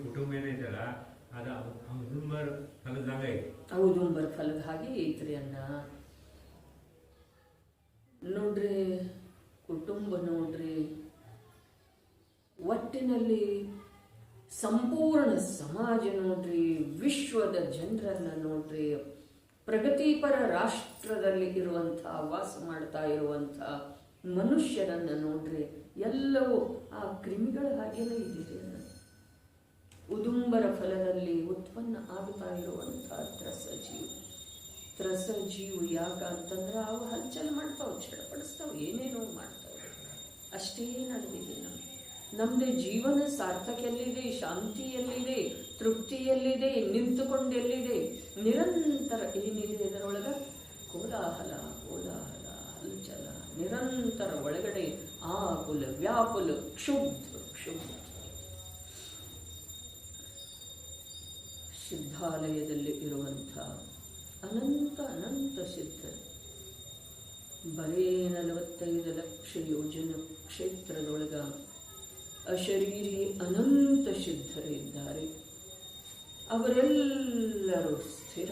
ಕುಟುಂಬ ಏನಿದೆಯಲ್ಲ ಅದು ಔದುಂಬರ ಫಲದಾಗ ಐತಿ. ಔದುಂಬರ ಫಲದ ಹಾಗೆ ಐತ್ರಿ ಅನ್ನ. ನೋಡ್ರಿ, ಕುಟುಂಬ ನೋಡ್ರಿ, ಒಟ್ಟಿನಲ್ಲಿ ಸಂಪೂರ್ಣ ಸಮಾಜ ನೋಡ್ರಿ, ವಿಶ್ವದ ಜನರನ್ನ ನೋಡ್ರಿ, ಪ್ರಗತಿಪರ ರಾಷ್ಟ್ರದಲ್ಲಿ ಇರುವಂಥ ವಾಸ ಮಾಡ್ತಾ ಇರುವಂಥ ಮನುಷ್ಯರನ್ನ ನೋಡ್ರಿ, ಎಲ್ಲವೂ ಆ ಕ್ರಿಮಿಗಳ ಹಾಗೇನೆ ಇದೆ. ಉದುಂಬರ ಫಲದಲ್ಲಿ ಉತ್ಪನ್ನ ಆಗ್ತಾ ಇರುವಂಥ ತ್ರಸ ಜೀವು ಯಾಕಂತಂದ್ರೆ ಅವು ಹಲ್ಚಲ್ ಮಾಡ್ತಾವೆ, ಚಡಪಡಿಸ್ತಾವೆ, ಏನೇನೋ ಮಾಡ್ತಾವೆ. ಅಷ್ಟೇ ನಡೆದಿದೆ. ನಮ್ಮದೇ ಜೀವನ ಸಾರ್ಥಕ ಎಲ್ಲಿದೆ, ಶಾಂತಿ ಎಲ್ಲಿದೆ, ತೃಪ್ತಿಯಲ್ಲಿದೆ, ನಿಂತುಕೊಂಡೆಲ್ಲಿದೆ? ನಿರಂತರ ಏನಿದೆ ಇದರೊಳಗೆ? ಕೋಲಾಹಲ ಕೋಲಾಹಲ, ಹಲ್ಚಲ, ನಿರಂತರ ಒಳಗಡೆ ಆಕುಲ ವ್ಯಾಕುಲ, ಕ್ಷುಬ್ಧ. ಸಿದ್ಧಾಲಯದಲ್ಲಿ ಇರುವಂಥ ಅನಂತ ಸಿದ್ಧರು ಬರೇ 45 ಲಕ್ಷ ಯೋಜನ ಕ್ಷೇತ್ರದೊಳಗ ಅಶರೀರಿ ಅನಂತ ಸಿದ್ಧರು ಇದ್ದಾರೆ. ಅವರೆಲ್ಲರೂ ಸ್ಥಿರ,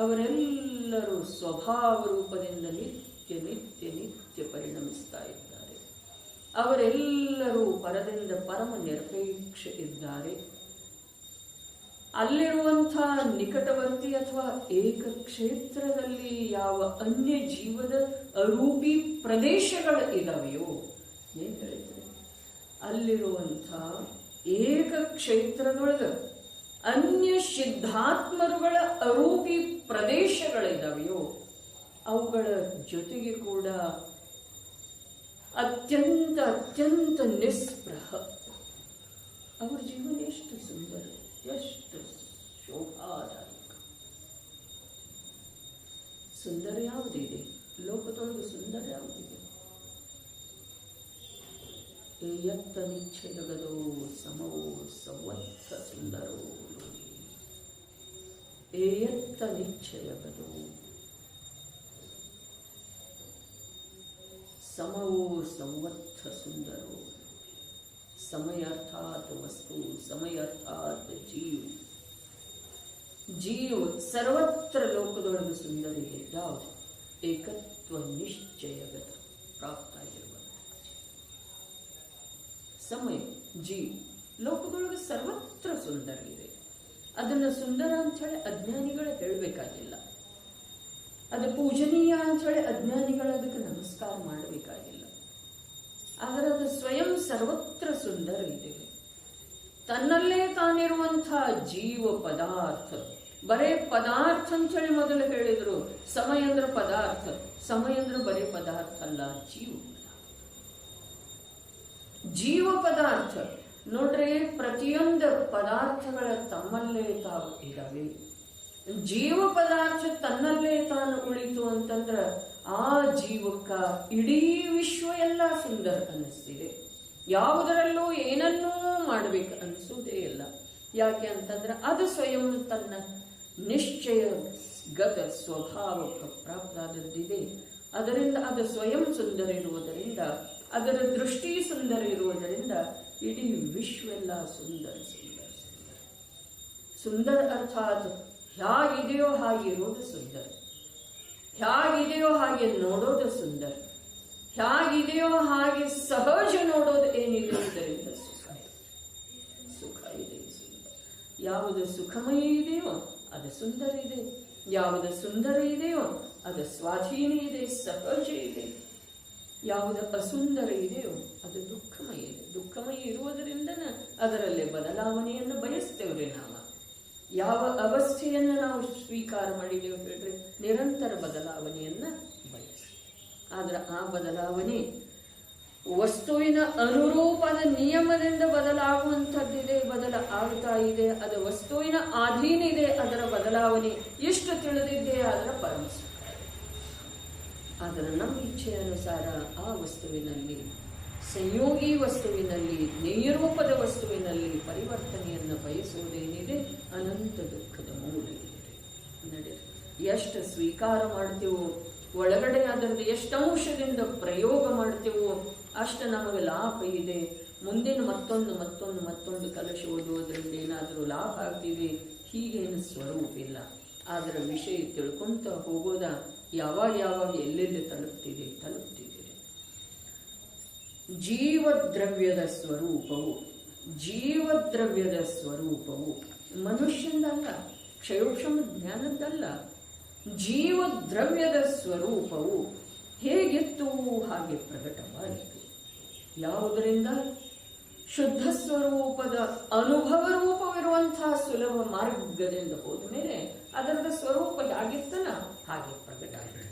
ಅವರೆಲ್ಲರೂ ಸ್ವಭಾವ ರೂಪದಿಂದ ನಿತ್ಯ ಪರಿಣಮಿಸ್ತಾ ಇದ್ದಾರೆ. ಅವರೆಲ್ಲರೂ ಪರದಿಂದ ಪರಮ ನಿರಪೇಕ್ಷ ಇದ್ದಾರೆ. ಅಲ್ಲಿರುವಂಥ ನಿಕಟವರ್ತಿ ಅಥವಾ ಏಕ ಕ್ಷೇತ್ರದಲ್ಲಿ ಯಾವ ಅನ್ಯ ಜೀವದ ಅರೂಪಿ ಪ್ರದೇಶಗಳು ಇದಾವೆಯೋ, ಏನು ಹೇಳಿದ್ರೆ ಅಲ್ಲಿರುವಂಥ ಏಕ ಕ್ಷೇತ್ರದೊಳಗೆ ಅನ್ಯ ಸಿದ್ಧಾತ್ಮರುಗಳ ಅರೂಪಿ ಪ್ರದೇಶಗಳಿದ್ದಾವೆಯೋ ಅವುಗಳ ಜೊತೆಗೆ ಕೂಡ ಅತ್ಯಂತ ನಿಸ್ಪೃಹ. ಅವರ ಜೀವನ ಎಷ್ಟು ಸುಂದರ, ಎಷ್ಟು ಶೋಭಾದಾಯಕ. ಸುಂದರ ಯಾವುದಿದೆ ಲೋಕದೊಳಗೆ? ಸುಂದರ ಯಾವುದಿದೆ? ಏಯತ್ತ ನಿಶ್ಚಯಗದೋ ಸಮವೋ ಸಂವತ್ಸ ಸುಂದರೋ ಲೋಕೆ. ಏಯತ್ತ ನಿಶ್ಚಯಗದೋ ಸಮವೋ ಸಂವತ್ಸ ಸುಂದರೋ. समय अर्थात वस्तु, समय अर्थात जीव. जीव सर्वत्र ಲೋಕದೊಳಗೆ ಸುಂದರ ಇದೆ. ಯಾವುದು? ಏಕತ್ವ ನಿಶ್ಚಯಗತ ಪ್ರಾಪ್ತ ಆಗಿರುವಂಥ ಸಮಯ ಜೀವ ಲೋಕದೊಳಗೆ ಸರ್ವತ್ರ ಸುಂದರ ಇದೆ. ಅದನ್ನು ಸುಂದರ ಅಂಥೇಳಿ ಅಜ್ಞಾನಿಗಳು ಹೇಳಬೇಕಾಗಿಲ್ಲ. ಅದು ಪೂಜನೀಯ ಅಂಥೇಳಿ ಅಜ್ಞಾನಿಗಳು ಅದಕ್ಕೆ ನಮಸ್ಕಾರ ಮಾಡಬೇಕಾಗಿಲ್ಲ. ಆದರೆ ಅದು ಸ್ವಯಂ ಸರ್ವತ್ರ ಸುಂದರ ಇದೆ. ತನ್ನಲ್ಲೇ ತಾನಿರುವಂತಹ ಜೀವ ಪದಾರ್ಥ. ಬರೇ ಪದಾರ್ಥ ಅಂತೇಳಿ ಮೊದಲು ಹೇಳಿದ್ರು. ಸಮಯ ಅಂದ್ರೆ ಪದಾರ್ಥ. ಸಮಯ ಅಂದ್ರೆ ಬರೇ ಪದಾರ್ಥ ಅಲ್ಲ, ಜೀವ ಪದಾರ್ಥ. ಜೀವ ಪದಾರ್ಥ ನೋಡ್ರಿ, ಪ್ರತಿಯೊಂದು ಪದಾರ್ಥಗಳ ತಮ್ಮಲ್ಲೇ ತಾವು ಇದಾವೆ. ಜೀವ ಪದಾರ್ಥ ತನ್ನಲ್ಲೇ ತಾನು ಉಳಿತು ಅಂತಂದ್ರ ಆ ಜೀವಕ್ಕ ಇಡೀ ವಿಶ್ವ ಎಲ್ಲ ಸುಂದರ ಅನ್ನಿಸ್ತಿದೆ. ಯಾವುದರಲ್ಲೂ ಏನನ್ನೂ ಮಾಡ್ಬೇಕು ಅನಿಸೋದೇ ಇಲ್ಲ. ಯಾಕೆ ಅಂತಂದ್ರೆ ಅದು ಸ್ವಯಂ ತನ್ನ ನಿಶ್ಚಯಗತ ಸ್ವಭಾವಕ್ಕೆ ಪ್ರಾಪ್ತಾದದ್ದಿದೆ. ಅದರಿಂದ ಅದು ಸ್ವಯಂ ಸುಂದರ ಇರುವುದರಿಂದ, ಅದರ ದೃಷ್ಟಿ ಸುಂದರ ಇರುವುದರಿಂದ ಇಡೀ ವಿಶ್ವೆಲ್ಲ ಸುಂದರ ಸುಂದರ ಸುಂದರ. ಸುಂದರ ಅರ್ಥಾತ್ ಹೇಗಿದೆಯೋ ಹಾಗಿರೋದು ಸುಂದರ, ಹೇಗಿದೆಯೋ ಹಾಗೆ ನೋಡೋದು ಸುಂದರ, ಹೇಗಿದೆಯೋ ಹಾಗೆ ಸಹಜ ನೋಡೋದು ಏನಿದೆ ಇದರಿಂದ ಸುಖ ಇದೆ. ಸುಖ ಇದೆ, ಸುಂದರ. ಯಾವುದು ಸುಖಮಯ ಇದೆಯೋ ಅದು ಸುಂದರ ಇದೆ. ಯಾವುದು ಸುಂದರ ಇದೆಯೋ ಅದು ಸ್ವಾಧೀನ ಇದೆ, ಸಹಜ ಇದೆ. ಯಾವುದು ಅಸುಂದರ ಇದೆಯೋ ಅದು ದುಃಖಮಯ ಇದೆ. ದುಃಖಮಯ ಇರುವುದರಿಂದ ಅದರಲ್ಲಿ ಬದಲಾವಣೆಯನ್ನು ಬಯಸ್ತೇವ್ರಿ ನಾವು. ಯಾವ ಅವಸ್ಥೆಯನ್ನು ನಾವು ಸ್ವೀಕಾರ ಮಾಡಿದೆವು ಹೇಳ್ರಿ, ನಿರಂತರ ಬದಲಾವಣೆಯನ್ನ ಬಯಸಿ. ಆದ್ರೆ ಆ ಬದಲಾವಣೆ ವಸ್ತುವಿನ ಅನುರೂಪದ ನಿಯಮದಿಂದ ಬದಲಾಗುವಂಥದ್ದಿದೆ, ಆಗ್ತಾ ಇದೆ. ಅದು ವಸ್ತುವಿನ ಅಧೀನ ಇದೆ. ಅದರ ಬದಲಾವಣೆ ಎಷ್ಟು ತಿಳಿದಿದ್ದೆ ಅದರ ಪರಮ ಸುಖ. ಆದರೆ ನಮ್ಮ ಇಚ್ಛೆಯ ಅನುಸಾರ ಆ ವಸ್ತುವಿನಲ್ಲಿ, ಸಂಯೋಗಿ ವಸ್ತುವಿನಲ್ಲಿ, ನಿರೂಪದ ವಸ್ತುವಿನಲ್ಲಿ ಪರಿವರ್ತನೆಯನ್ನು ಬಯಸುವುದೇನಿದೆ ಅನಂತ ದುಃಖದ ಮೂಲ ನಡೆದು ಎಷ್ಟು ಸ್ವೀಕಾರ ಮಾಡ್ತೀವೋ, ಒಳಗಡೆ ಅದರದ್ದು ಎಷ್ಟು ಅಂಶದಿಂದ ಪ್ರಯೋಗ ಮಾಡ್ತೀವೋ ಅಷ್ಟು ನಮಗೆ ಲಾಭ ಇದೆ. ಮುಂದಿನ ಮತ್ತೊಂದು ಕಲಶ ಓದುವುದರಿಂದ ಏನಾದರೂ ಲಾಭ ಆಗ್ತಿದೆ ಹೀಗೇನು ಸ್ವರೂಪ ಇಲ್ಲ. ಆದರೆ ವಿಷಯ ತಿಳ್ಕೊಂತ ಹೋಗೋದ ಯಾವಾಗ ಎಲ್ಲೆಲ್ಲಿ ತಲುಪ್ತಿದೆ. ಜೀವದ್ರವ್ಯದ ಸ್ವರೂಪವು ಮನುಷ್ಯಂದಲ್ಲ, ಕ್ಷಯೋಕ್ಷಮ ಜ್ಞಾನದ್ದಲ್ಲ. ಜೀವದ್ರವ್ಯದ ಸ್ವರೂಪವು ಹೇಗಿತ್ತು ಹಾಗೆ ಪ್ರಕಟವಾಯಿತು. ಯಾವುದರಿಂದ? ಶುದ್ಧ ಸ್ವರೂಪದ ಅನುಭವ ರೂಪವಿರುವಂತಹ ಸುಲಭ ಮಾರ್ಗದಿಂದ ಹೋದ ಮೇಲೆ ಅದರದ ಸ್ವರೂಪ ಹೇಗಿತ್ತಲ್ಲ ಹಾಗೆ ಪ್ರಕಟ ಆಯಿತು.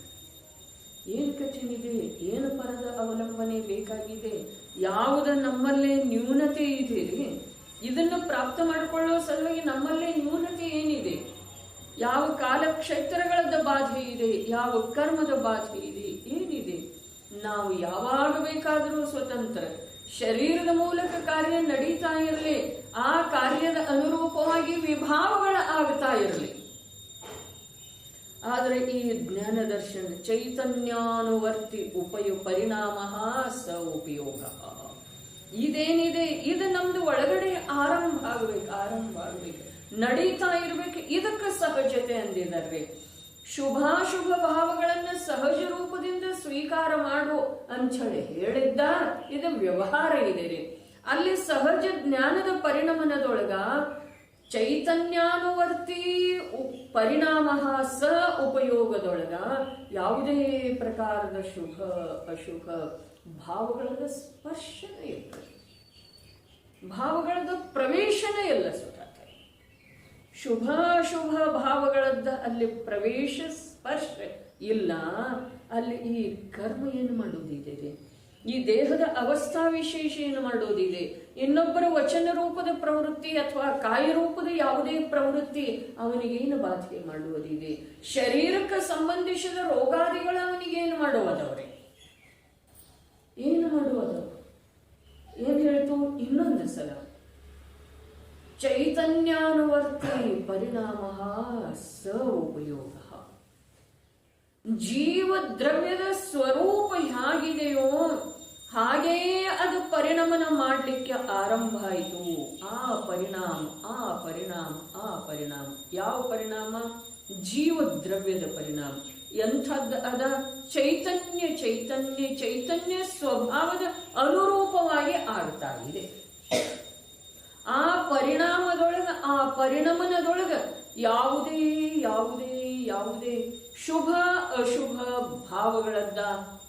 ಏನು ಕಠಿಣ ಇದೆ, ಏನು ಪರದ ಅವಲಂಬನೆ ಬೇಕಾಗಿದೆ, ಯಾವುದ ನಮ್ಮಲ್ಲೇ ನ್ಯೂನತೆ ಇದೆ. ಇದನ್ನು ಪ್ರಾಪ್ತ ಮಾಡಿಕೊಳ್ಳುವ ಸಲುವಾಗಿ ನಮ್ಮಲ್ಲೇ ನ್ಯೂನತೆ ಏನಿದೆ? ಯಾವ ಕಾಲಕ್ಷೇತ್ರಗಳದ ಬಾಧೆ ಇದೆ, ಯಾವ ಕರ್ಮದ ಬಾಧೆ ಇದೆ, ಏನಿದೆ? ನಾವು ಯಾವಾಗ ಬೇಕಾದರೂ ಸ್ವತಂತ್ರ. ಶರೀರದ ಮೂಲಕ ಕಾರ್ಯ ನಡೀತಾ ಇರಲಿ, ಆ ಕಾರ್ಯದ ಅನುರೂಪವಾಗಿ ವಿಭಾವಗಳ ಆಗ್ತಾ ಇರಲಿ. ಆದರೆ ಈ ಜ್ಞಾನ ದರ್ಶನ ಚೈತನ್ಯಾನುವರ್ತಿ ಪರಿಣಾಮ ಸ ಉಪಯೋಗ ಇದೇನಿದೆ ಇದು ನಮ್ದು ಒಳಗಡೆ ಆರಂಭ ಆಗ್ಬೇಕು, ನಡೀತಾ ಇರ್ಬೇಕು. ಇದಕ್ಕೆ ಸಹಜತೆ ಅಂದಿದ್ದಾರೆ. ಶುಭಾಶುಭ ಭಾವಗಳನ್ನ ಸಹಜ ರೂಪದಿಂದ ಸ್ವೀಕಾರ ಮಾಡು ಅಂಥೇಳಿ ಹೇಳಿದ್ದ. ಇದು ವ್ಯವಹಾರ ಇದೆ. ಅಲ್ಲಿ ಸಹಜ ಜ್ಞಾನದ ಪರಿಣಮನದೊಳಗ ಚೈತನ್ಯಾನುವರ್ತಿ ಪರಿಣಾಮ ಸ ಉಪಯೋಗದೊಳಗ ಯಾವುದೇ ಪ್ರಕಾರದ ಶುಭ ಅಶುಭ ಭಾವಗಳ ಸ್ಪರ್ಶನ ಇರ್ತದೆ. ಭಾವಗಳದ ಪ್ರವೇಶನೇ ಇಲ್ಲ ಸುಧಾತ. ಶುಭಾಶುಭ ಭಾವಗಳದ್ದ ಅಲ್ಲಿ ಪ್ರವೇಶ ಸ್ಪರ್ಶ ಇಲ್ಲ. ಅಲ್ಲಿ ಈ ಕರ್ಮ ಏನು ಮಾಡೋದಿದೆ, ಈ ದೇಹದ ಅವಸ್ಥಾ ವಿಶೇಷ ಏನು ಮಾಡೋದಿದೆ, ಇನ್ನೊಬ್ಬರ ವಚನ ರೂಪದ ಪ್ರವೃತ್ತಿ ಅಥವಾ ಕಾಯ ರೂಪದ ಯಾವುದೇ ಪ್ರವೃತ್ತಿ ಅವನಿಗೇನು ಬಾಧೆ ಮಾಡುವುದಿದೆ, ಶರೀರಕ್ಕೆ ಸಂಬಂಧಿಸಿದ ರೋಗಾದಿಗಳ ಅವನಿಗೇನು ಮಾಡುವುದವ್ರೆ, ಏನು ಮಾಡುವುದವ್ರು? ಏನ್ ಹೇಳ್ತು ಇನ್ನೊಂದು ಸಲ, ಚೈತನ್ಯಾನುವರ್ತಿ ಪರಿಣಾಮ ಸ ಉಪಯೋಗ. ಜೀವ ದ್ರವ್ಯದ ಸ್ವರೂಪ ಹೇಗಿದೆಯೋ ಹಾಗೆಯೇ ಅದು ಪರಿಣಾಮನ ಮಾಡಲಿಕ್ಕೆ ಆರಂಭ ಆಯಿತು. ಆ ಪರಿಣಾಮ ಯಾವ ಪರಿಣಾಮ? ಜೀವ ದ್ರವ್ಯದ ಪರಿಣಾಮ. ಎಂಥದ್ದು ಅದ? ಚೈತನ್ಯ ಸ್ವಭಾವದ ಅನುರೂಪವಾಗಿ ಆಗ್ತಾ ಇದೆ. ಆ ಪರಿಣಾಮನದೊಳಗ ಯಾವುದೇ ಶುಭ ಅಶುಭ ಭಾವಗಳದ್ದ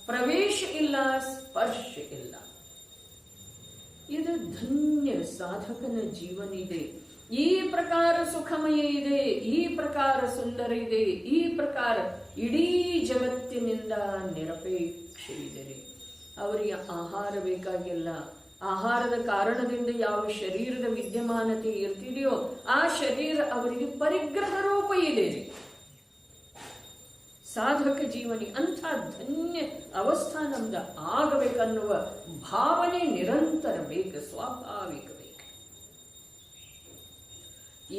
ಪ್ರವೇಶ ಇಲ್ಲ, ಸ್ಪರ್ಶ ಇಲ್ಲ. ಇದು ಧನ್ಯ ಸಾಧಕನ ಜೀವನ ಇದೆ. ಈ ಪ್ರಕಾರ ಸುಖಮಯ ಇದೆ, ಈ ಪ್ರಕಾರ ಸುಂದರ ಇದೆ, ಈ ಪ್ರಕಾರ ಇಡೀ ಜಗತ್ತಿನಿಂದ ನಿರಪೇಕ್ಷ ಇದೆ. ಅವರಿಗೆ ಆಹಾರ ಬೇಕಾಗಿಲ್ಲ. ಆಹಾರದ ಕಾರಣದಿಂದ ಯಾವ ಶರೀರದ ವಿದ್ಯಮಾನತೆ ಇರ್ತಿದೆಯೋ ಆ ಶರೀರ ಅವರಿಗೆ ಪರಿಗ್ರಹ ರೂಪ ಇದೆ. ಸಾಧಕ ಜೀವನಿ ಅಂಥ ಧನ್ಯ ಅವಸ್ಥಾ ನಮ್ದ ಆಗಬೇಕನ್ನುವ ಭಾವನೆ ನಿರಂತರ ಬೇಕು, ಸ್ವಾಭಾವಿಕ ಬೇಕು.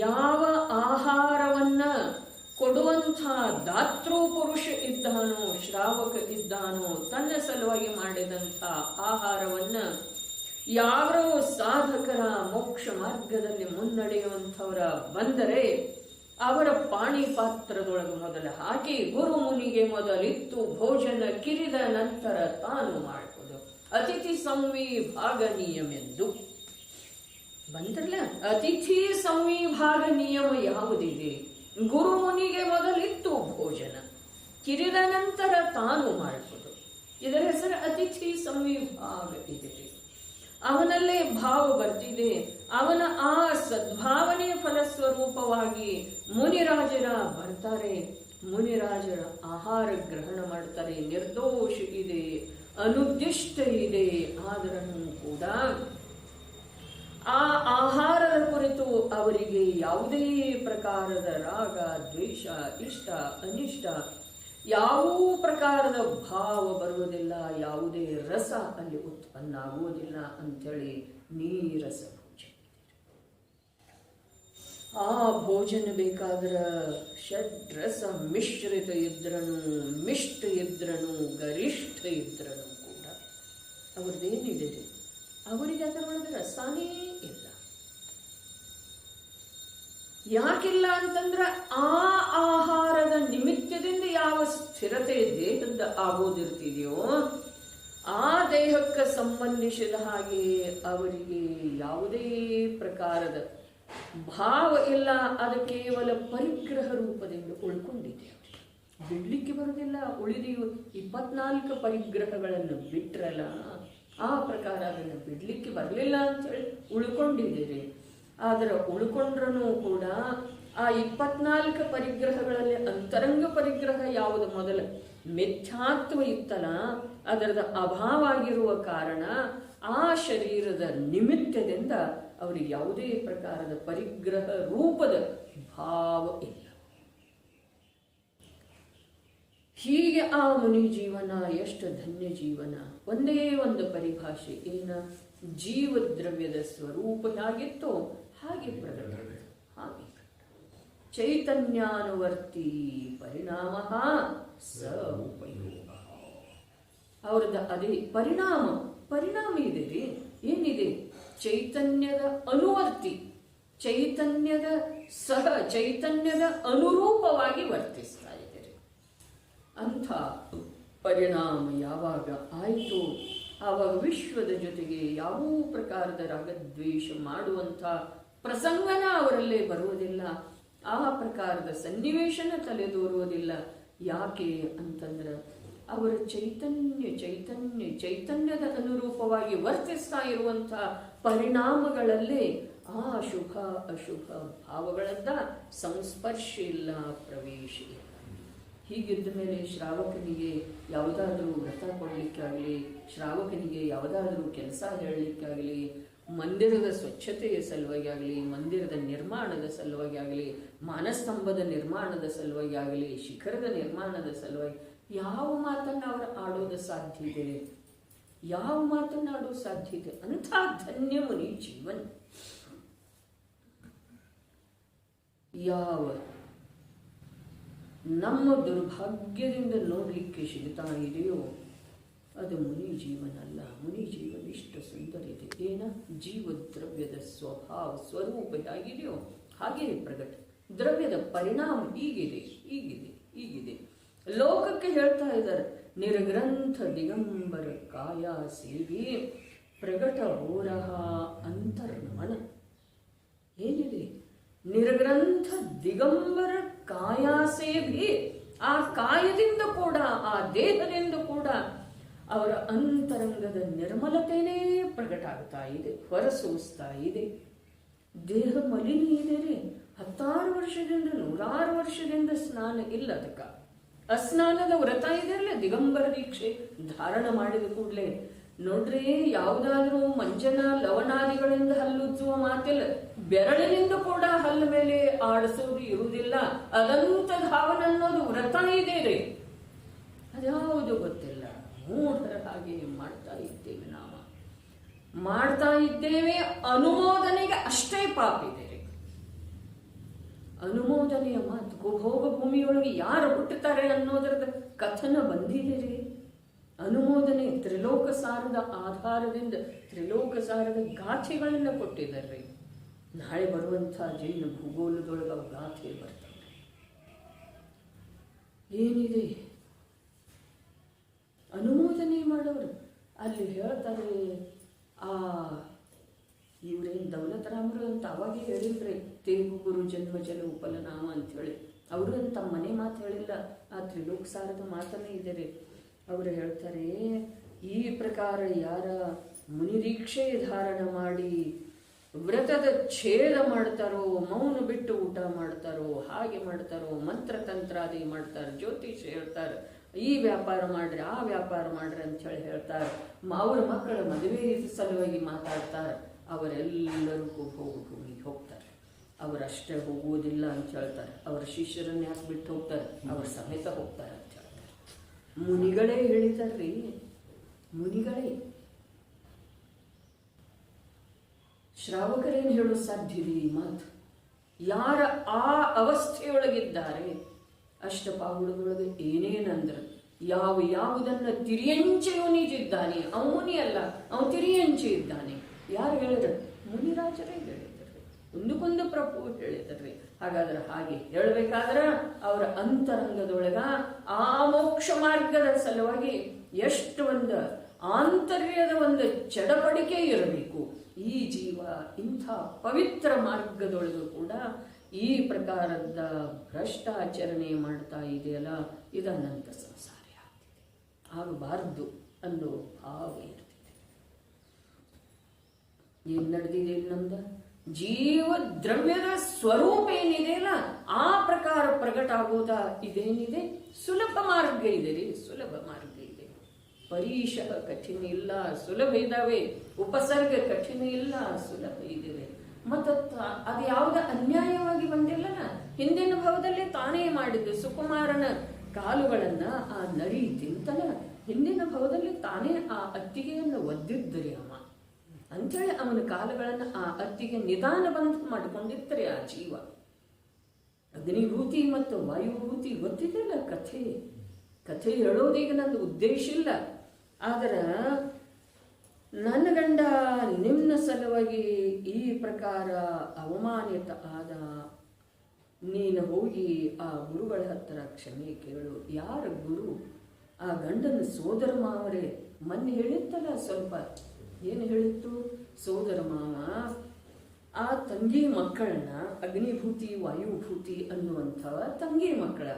ಯಾವ ಆಹಾರವನ್ನ ಕೊಡುವಂಥ ದಾತೃ ಪುರುಷ ಇದ್ದಾನೋ, ಶ್ರಾವಕ ಇದ್ದಾನೋ, ತನ್ನ ಸಲುವಾಗಿ ಮಾಡಿದಂಥ ಆಹಾರವನ್ನ ಯಾರೋ ಸಾಧಕರ ಮೋಕ್ಷ ಮಾರ್ಗದಲ್ಲಿ ಮುನ್ನಡೆಯುವಂಥವರ ಬಂದರೆ ಅವರ ಪಾಣಿ ಪಾತ್ರದೊಳಗೆ ಮೊದಲು ಹಾಕಿ ಗುರು ಮುನಿಗೆ ಮೊದಲಿತ್ತು ಭೋಜನ ಕಿರಿದ ನಂತರ ತಾನು ಮಾಡುವುದು. ಅತಿಥಿ ಸಂವಿಭಾಗ ನಿಯಮೆಂದು ಬಂದ್ರಲ್ಲ, ಅತಿಥಿ ಸಂವಿಭಾಗ ನಿಯಮ ಯಾವುದಿದೆ? ಗುರು ಮುನಿಗೆ ಮೊದಲಿತ್ತು ಭೋಜನ, ಕಿರಿದ ನಂತರ ತಾನು ಮಾಡುವುದು. ಇದರ ಹೆಸರು ಅತಿಥಿ ಸಂವಿಭಾಗ ಇದೆ. ಅವನಲ್ಲೇ ಭಾವ ಬರ್ತಿದೆ. ಅವನ ಆ ಸದ್ಭಾವನೆಯ ಫಲಸ್ವರೂಪವಾಗಿ ಮುನಿರಾಜರ ಬರ್ತಾರೆ. ಮುನಿರಾಜರ ಆಹಾರ ಗ್ರಹಣ ಮಾಡ್ತಾರೆ. ನಿರ್ದೋಷ ಇದೆ, ಅನುದಿಷ್ಟ ಇದೆ. ಆದರೂ ಕೂಡ ಆ ಆಹಾರದ ಕುರಿತು ಅವರಿಗೆ ಯಾವುದೇ ಪ್ರಕಾರದ ರಾಗ, ದ್ವೇಷ, ಇಷ್ಟ, ಅನಿಷ್ಟ, ಯಾವ ಪ್ರಕಾರದ ಭಾವ ಬರುವುದಿಲ್ಲ, ಯಾವುದೇ ರಸ ಅಲ್ಲಿ ಉತ್ಪನ್ನ ಆಗುವುದಿಲ್ಲ ಅಂಥೇಳಿ ನೀರಸ ಭೋಜನ. ಆ ಭೋಜನ ಬೇಕಾದ್ರ ಷಡ್ರಸ ಮಿಶ್ರಿತ ಇದ್ರನು, ಮಿಷ್ಟ ಇದ್ರನು, ಗರಿಷ್ಠ ಇದ್ರನು ಕೂಡ ಅವ್ರದ್ದೇನಿದೆ, ಅವರಿಗೆ ಅದರೊಳಗೆ ರಸಾನೇ ಇಲ್ಲ. ಯಾಕಿಲ್ಲ ಅಂತಂದ್ರೆ ಆ ಆಹಾರದ ನಿಮಿತ್ತದಿಂದ ಯಾವ ಸ್ಥಿರತೆ ದೇಹದ ಆಗೋದಿರ್ತಿದೆಯೋ ಆ ದೇಹಕ್ಕೆ ಸಂಬಂಧಿಸಿದ ಹಾಗೆ ಅವರಿಗೆ ಯಾವುದೇ ಪ್ರಕಾರದ ಭಾವ ಇಲ್ಲ. ಅದು ಕೇವಲ ಪರಿಗ್ರಹ ರೂಪದಿಂದ ಉಳ್ಕೊಂಡಿದೆ. ಬಿಡ್ಲಿಕ್ಕೆ ಬರುವುದಿಲ್ಲ. ಉಳಿದೆಯು 24 ಪರಿಗ್ರಹಗಳನ್ನು ಬಿಟ್ರಲ್ಲ, ಆ ಪ್ರಕಾರ ಅದನ್ನು ಬಿಡ್ಲಿಕ್ಕೆ ಬರಲಿಲ್ಲ ಅಂತೇಳಿ ಉಳ್ಕೊಂಡಿದ್ದೀರಿ. ಆದರೆ ಉಳ್ಕೊಂಡ್ರೂ ಕೂಡ ಆ 24 ಪರಿಗ್ರಹಗಳಲ್ಲಿ ಅಂತರಂಗ ಪರಿಗ್ರಹ ಯಾವುದು ಮೊದಲ ಮಿಥ್ಯಾತ್ವ ಇತ್ತಲ್ಲ, ಅದರದ ಅಭಾವ ಆಗಿರುವ ಕಾರಣ ಆ ಶರೀರದ ನಿಮಿತ್ತದಿಂದ ಅವರಿಗೆ ಯಾವುದೇ ಪ್ರಕಾರದ ಪರಿಗ್ರಹ ರೂಪದ ಭಾವ ಇಲ್ಲ. ಹೀಗೆ ಆ ಮುನಿ ಜೀವನ ಎಷ್ಟು ಧನ್ಯ ಜೀವನ. ಒಂದೇ ಒಂದು ಪರಿಭಾಷೆ ಏನ, ಜೀವ ದ್ರವ್ಯದ ಸ್ವರೂಪ ಹೇಗಿತ್ತೋ ಹಾಗೆ ಪ್ರಕಟ, ಹಾಗೆ ಚೈತನ್ಯಾನುವರ್ತಿ ಪರಿಣಾಮ ಸ ಉಪಯೋಗ. ಅವ್ರದ್ದು ಅದೇ ಪರಿಣಾಮ ಇದೆ ರೀ. ಏನಿದೆ? ಚೈತನ್ಯದ ಅನುವರ್ತಿ, ಚೈತನ್ಯದ ಚೈತನ್ಯದ ಅನುರೂಪವಾಗಿ ವರ್ತಿಸ್ತಾ ಇದ್ದಾರೆ. ಅಂಥ ಪರಿಣಾಮ ಯಾವಾಗ ಆಯಿತು ಆವಾಗ ವಿಶ್ವದ ಜೊತೆಗೆ ಯಾವ ಪ್ರಕಾರದ ರಾಗದ್ವೇಷ ಮಾಡುವಂಥ ಪ್ರಸಂಗನ ಅವರಲ್ಲೇ ಬರುವುದಿಲ್ಲ. ಆ ಪ್ರಕಾರದ ಸನ್ನಿವೇಶನ ತಲೆದೋರುವುದಿಲ್ಲ. ಯಾಕೆ ಅಂತಂದ್ರೆ ಅವರ ಚೈತನ್ಯದ ಅನುರೂಪವಾಗಿ ವರ್ತಿಸ್ತಾ ಇರುವಂತಹ ಪರಿಣಾಮಗಳಲ್ಲಿ ಆ ಶುಭ ಅಶುಭ ಭಾವಗಳನ್ನ ಸಂಸ್ಪರ್ಶ ಇಲ್ಲ, ಪ್ರವೇಶ ಇಲ್ಲ. ಹೀಗಿದ್ದ ಮೇಲೆ ಶ್ರಾವಕನಿಗೆ ಯಾವುದಾದ್ರೂ ವ್ರತ ಕೊಡಲಿಕ್ಕಾಗಲಿ, ಶ್ರಾವಕನಿಗೆ ಯಾವುದಾದ್ರೂ ಕೆಲಸ ಹೇಳಲಿಕ್ಕಾಗಲಿ, ಮಂದಿರದ ಸ್ವಚ್ಛತೆಯ ಸಲುವಾಗಿ ಆಗಲಿ, ಮಂದಿರದ ನಿರ್ಮಾಣದ ಸಲುವಾಗಿ ಆಗಲಿ, ಮಾನಸ್ತಂಭದ ನಿರ್ಮಾಣದ ಸಲುವಾಗಿ ಆಗಲಿ, ಶಿಖರದ ನಿರ್ಮಾಣದ ಸಲುವಾಗಿ ಯಾವ ಮಾತನ್ನು ಅವರು ಆಡೋದು ಸಾಧ್ಯ ಇದೆ? ಯಾವ ಮಾತನ್ನು ಆಡೋದು ಸಾಧ್ಯ ಇದೆ? ಅಂಥ ಧನ್ಯ ಮುನಿ ಜೀವನ್ ಯಾವ ನಮ್ಮ ದುರ್ಭಾಗ್ಯದಿಂದ ನೋಡಲಿಕ್ಕೆ ಸಿಗ್ತಾ ಇದೆಯೋ ಅದು ಮುನಿ ಜೀವನ ಅಲ್ಲ. ಮುನಿ ಜೀವನ ಇಷ್ಟು ಸುಂದರ ಇದೆ. ಏನ ಜೀವ ದ್ರವ್ಯದ ಸ್ವಭಾವ ಸ್ವರೂಪ ಹೇಗಿದೆಯೋ ಹಾಗೆ ಪ್ರಗಟ. ದ್ರವ್ಯದ ಪರಿಣಾಮ ಹೀಗಿದೆ, ಹೀಗಿದೆ, ಹೀಗಿದೆ. ಲೋಕಕ್ಕೆ ಹೇಳ್ತಾ ಇದ್ದಾರೆ, ನಿರ್ಗ್ರಂಥ ದಿಗಂಬರ ಕಾಯ ಸೇವಿ ಪ್ರಗಟ ಹೋರಹ ಅಂತರ್ಮಣ. ಏನಿದೆ? ನಿರ್ಗ್ರಂಥ ದಿಗಂಬರ ಕಾಯ ಸೇವಿ. ಆ ಕಾಯದಿಂದ ಕೂಡ, ಆ ದೇಹದಿಂದ ಕೂಡ ಅವರ ಅಂತರಂಗದ ನಿರ್ಮಲತೆಯೇ ಪ್ರಕಟ ಆಗ್ತಾ ಇದೆ, ಹೊರಸೂಸ್ತಾ ಇದೆ. ದೇಹ ಮಲಿನ ಇದೆ ರೀ. 10 ವರ್ಷದಿಂದ 100 ವರ್ಷದಿಂದ ಸ್ನಾನ ಇಲ್ಲ. ಅದಕ್ಕ ಅಸ್ನಾನದ ವ್ರತ ಇದೆಯಲ್ಲ, ದಿಗಂಬರ ದೀಕ್ಷೆ ಧಾರಣ ಮಾಡಿದ ಕೂಡಲೇ ನೋಡ್ರಿ, ಯಾವುದಾದ್ರೂ ಮಂಜನ ಲವಣಾದಿಗಳಿಂದ ಹಲ್ಲುಜ್ಜುವ ಮಾತಿಲ್ಲ. ಬೆರಳಿನಿಂದ ಕೂಡ ಹಲ್ಲು ಮೇಲೆ ಆಡಿಸೋದು ಇರುವುದಿಲ್ಲ. ಅದಂತ ಧಾವನ ಅನ್ನೋದು ವ್ರತ ಇದೆ ರೀ. ಅದ್ಯಾವುದು ಗೊತ್ತಿಲ್ಲ. ಮೂಢರ ಹಾಗೆ ಮಾಡ್ತಾ ಇದ್ದೇವೆ. ನಾವು ಮಾಡ್ತಾ ಇದ್ದೇವೆ. ಅನುಮೋದನೆಗೆ ಅಷ್ಟೇ ಪಾಪ ಇದೆ ರೀ. ಅನುಮೋದನೆಯ ಮಾತು. ಭೋಗ ಭೂಮಿಯೊಳಗೆ ಯಾರು ಹುಟ್ಟುತ್ತಾರೆ ಅನ್ನೋದರದ ಕಥನ ಬಂದಿದೆ ರೀ. ಅನುಮೋದನೆ ತ್ರಿಲೋಕ ಸಾರದ ಆಧಾರದಿಂದ ತ್ರಿಲೋಕ ಸಾರದ ಗಾಥೆಗಳನ್ನು ಕೊಟ್ಟಿದ್ದಾರೆ. ನಾಳೆ ಬರುವಂಥ ಜೈನ ಭೂಗೋಳದೊಳಗೆ ಅವು ಗಾಥೆ ಬರ್ತವೆ. ಏನಿದೆ ಅನುಮೋದನೆ ಮಾಡೋರು ಅಲ್ಲಿ ಹೇಳ್ತಾರೆ. ಆ ಇವ್ರೇನು ದೌಲತರಾಮರು ಅಂತ ಅವಾಗೇ ಹೇಳಿಲ್ರಿ, ತೇಗು ಗುರು ಜನ್ಮ ಜಲ ಉಪಲನಾಮ ಅಂಥೇಳಿ. ಅವರು ತಮ್ಮ ಮನೆ ಮಾತು ಹೇಳಿಲ್ಲ, ಆ ತ್ರಿಲೋಕ ಸಾರದ ಮಾತನ್ನೇ ಇದೆ ರೀ. ಅವರು ಹೇಳ್ತಾರೆ, ಈ ಪ್ರಕಾರ ಯಾರ ಮುನಿದೀಕ್ಷೆ ಧಾರಣ ಮಾಡಿ ವ್ರತದ ಛೇದ ಮಾಡ್ತಾರೋ, ಮೌನ ಬಿಟ್ಟು ಊಟ ಮಾಡ್ತಾರೋ, ಹಾಗೆ ಮಾಡ್ತಾರೋ, ಮಂತ್ರತಂತ್ರಾದಿ ಮಾಡ್ತಾರೆ, ಜ್ಯೋತಿಷ ಹೇಳ್ತಾರೆ, ಈ ವ್ಯಾಪಾರ ಮಾಡ್ರಿ, ಆ ವ್ಯಾಪಾರ ಮಾಡ್ರಿ ಅಂತ ಹೇಳಿ ಹೇಳ್ತಾರೆ. ಅವ್ರ ಮಕ್ಕಳ ಮದುವೆ ಸಲುವಾಗಿ ಮಾತಾಡ್ತಾರೆ. ಅವರೆಲ್ಲರೂ ಭೋಗ ಭೂಮಿಗೆ ಹೋಗ್ತಾರೆ. ಅವರಷ್ಟೇ ಹೋಗುವುದಿಲ್ಲ ಅಂತ ಹೇಳ್ತಾರೆ. ಅವರ ಶಿಷ್ಯರನ್ನ ಯಾಕೆ ಬಿಟ್ಟು ಹೋಗ್ತಾರೆ? ಅವರ ಸಮೇತ ಹೋಗ್ತಾರೆ ಅಂತ ಹೇಳ್ತಾರೆ. ಮುನಿಗಳೇ ಹೇಳಿದಾರ್ರಿ, ಮುನಿಗಳೇ. ಶ್ರಾವಕರೇನು ಹೇಳೋ ಸಾಧ್ಯವಿದೆ ಈ ಮಾತು? ಯಾರ ಆ ಅವಸ್ಥೆಯೊಳಗಿದ್ದಾರೆ, ಅಷ್ಟಪಾಹುಳದೊಳಗೆ ಏನೇನಂದ್ರೆ ಯಾವುದನ್ನ ತಿರಿಯಂಚೆ ಮುನಿಜಿದ್ದಾನೆ, ಅವನು ಮುನಿ ಅಲ್ಲ, ಅವನು ತಿರಿಯಂಚೆ ಇದ್ದಾನೆ. ಯಾರು ಹೇಳಿದ್ರು? ಮುನಿರಾಜರೇ ಹೇಳಿದ್ರಿ, ಒಂದಕ್ಕೊಂದು ಪ್ರಭು ಹೇಳಿದ್ರಿ. ಹಾಗಾದ್ರೆ ಹಾಗೆ ಹೇಳಬೇಕಾದ್ರೆ ಅವರ ಅಂತರಂಗದೊಳಗ ಆ ಮೋಕ್ಷ ಮಾರ್ಗದ ಸಲುವಾಗಿ ಎಷ್ಟು ಒಂದು ಆಂತರ್ಯದ ಒಂದು ಚಡಪಡಿಕೆ ಇರಬೇಕು. ಈ ಜೀವ ಇಂಥ ಪವಿತ್ರ ಮಾರ್ಗದೊಳಗೂ ಕೂಡ ಈ ಪ್ರಕಾರದ ಭ್ರಷ್ಟಾಚರಣೆ ಮಾಡ್ತಾ ಇದೆಯಲ್ಲ, ಇದು ಅನಂತ ಸಂಸಾರ ಆಗ್ತಿದೆ. ಆಗಬಾರ್ದು ಅನ್ನೋ ಭಾವ ಇರ್ತಿದೆ. ಏನ್ ನಡೆದಿದೆ ನಮ್ದ? ಜೀವ ದ್ರವ್ಯದ ಸ್ವರೂಪ ಏನಿದೆಯಲ್ಲ, ಆ ಪ್ರಕಾರ ಪ್ರಕಟ ಆಗೋದ ಇದೇನಿದೆ? ಸುಲಭ ಮಾರ್ಗ ಇದೆ ರೀ, ಸುಲಭ ಮಾರ್ಗ ಇದೆ. ಪರೀಶಃ ಕಠಿಣ ಇಲ್ಲ, ಸುಲಭ ಇದಾವೆ. ಉಪಸರ್ಗ ಕಠಿಣ ಇಲ್ಲ, ಸುಲಭ ಇದಿವೆ. ಮತ್ತು ಅದು ಯಾವುದ ಅನ್ಯಾಯವಾಗಿ ಬಂದಿಲ್ಲನ. ಹಿಂದಿನ ಭಾವದಲ್ಲಿ ತಾನೇ ಮಾಡಿದ್ದು ಸುಕುಮಾರನ ಕಾಲುಗಳನ್ನ ಆ ನರಿ ತಿಂತನ, ಹಿಂದಿನ ಭಾವದಲ್ಲಿ ತಾನೇ ಆ ಅತ್ತಿಗೆಯನ್ನು ಒದ್ದಿದ್ದರಿ ಅಮ್ಮ ಅಂಥೇಳಿ ಅವನ ಕಾಲುಗಳನ್ನು ಆ ಅತ್ತಿಗೆ ನಿಧಾನ ಬಂಧ ಮಾಡಿಕೊಂಡಿರ್ತಾರೆ ಆ ಜೀವ. ಅಗ್ನಿಭೂತಿ ಮತ್ತು ವಾಯುಭೂತಿ ಗೊತ್ತಿದೆಯಲ್ಲ ಕಥೆ ಹೇಳೋದೀಗ ನನ್ನ ಉದ್ದೇಶ ಇಲ್ಲ. ಆದ್ರೆ ನನ್ನ ಗಂಡ ನಿನ್ನ ಸಲುವಾಗಿ ಈ ಪ್ರಕಾರ ಅವಮಾನಿತ ಆದ, ನೀನು ಹೋಗಿ ಆ ಗುರುಗಳ ಹತ್ರ ಕ್ಷಮೆ ಕೇಳು. ಯಾರ ಗುರು? ಆ ಗಂಡನ ಸೋದರ ಮಾವರೇ. ಮೊನ್ನೆ ಹೇಳಿತ್ತಲ್ಲ ಸ್ವಲ್ಪ, ಏನು ಹೇಳಿತ್ತು? ಸೋದರ ಮಾವ ಆ ತಂಗಿ ಮಕ್ಕಳನ್ನ, ಅಗ್ನಿಭೂತಿ ವಾಯುಭೂತಿ ಅನ್ನುವಂಥವ ತಂಗಿ ಮಕ್ಕಳ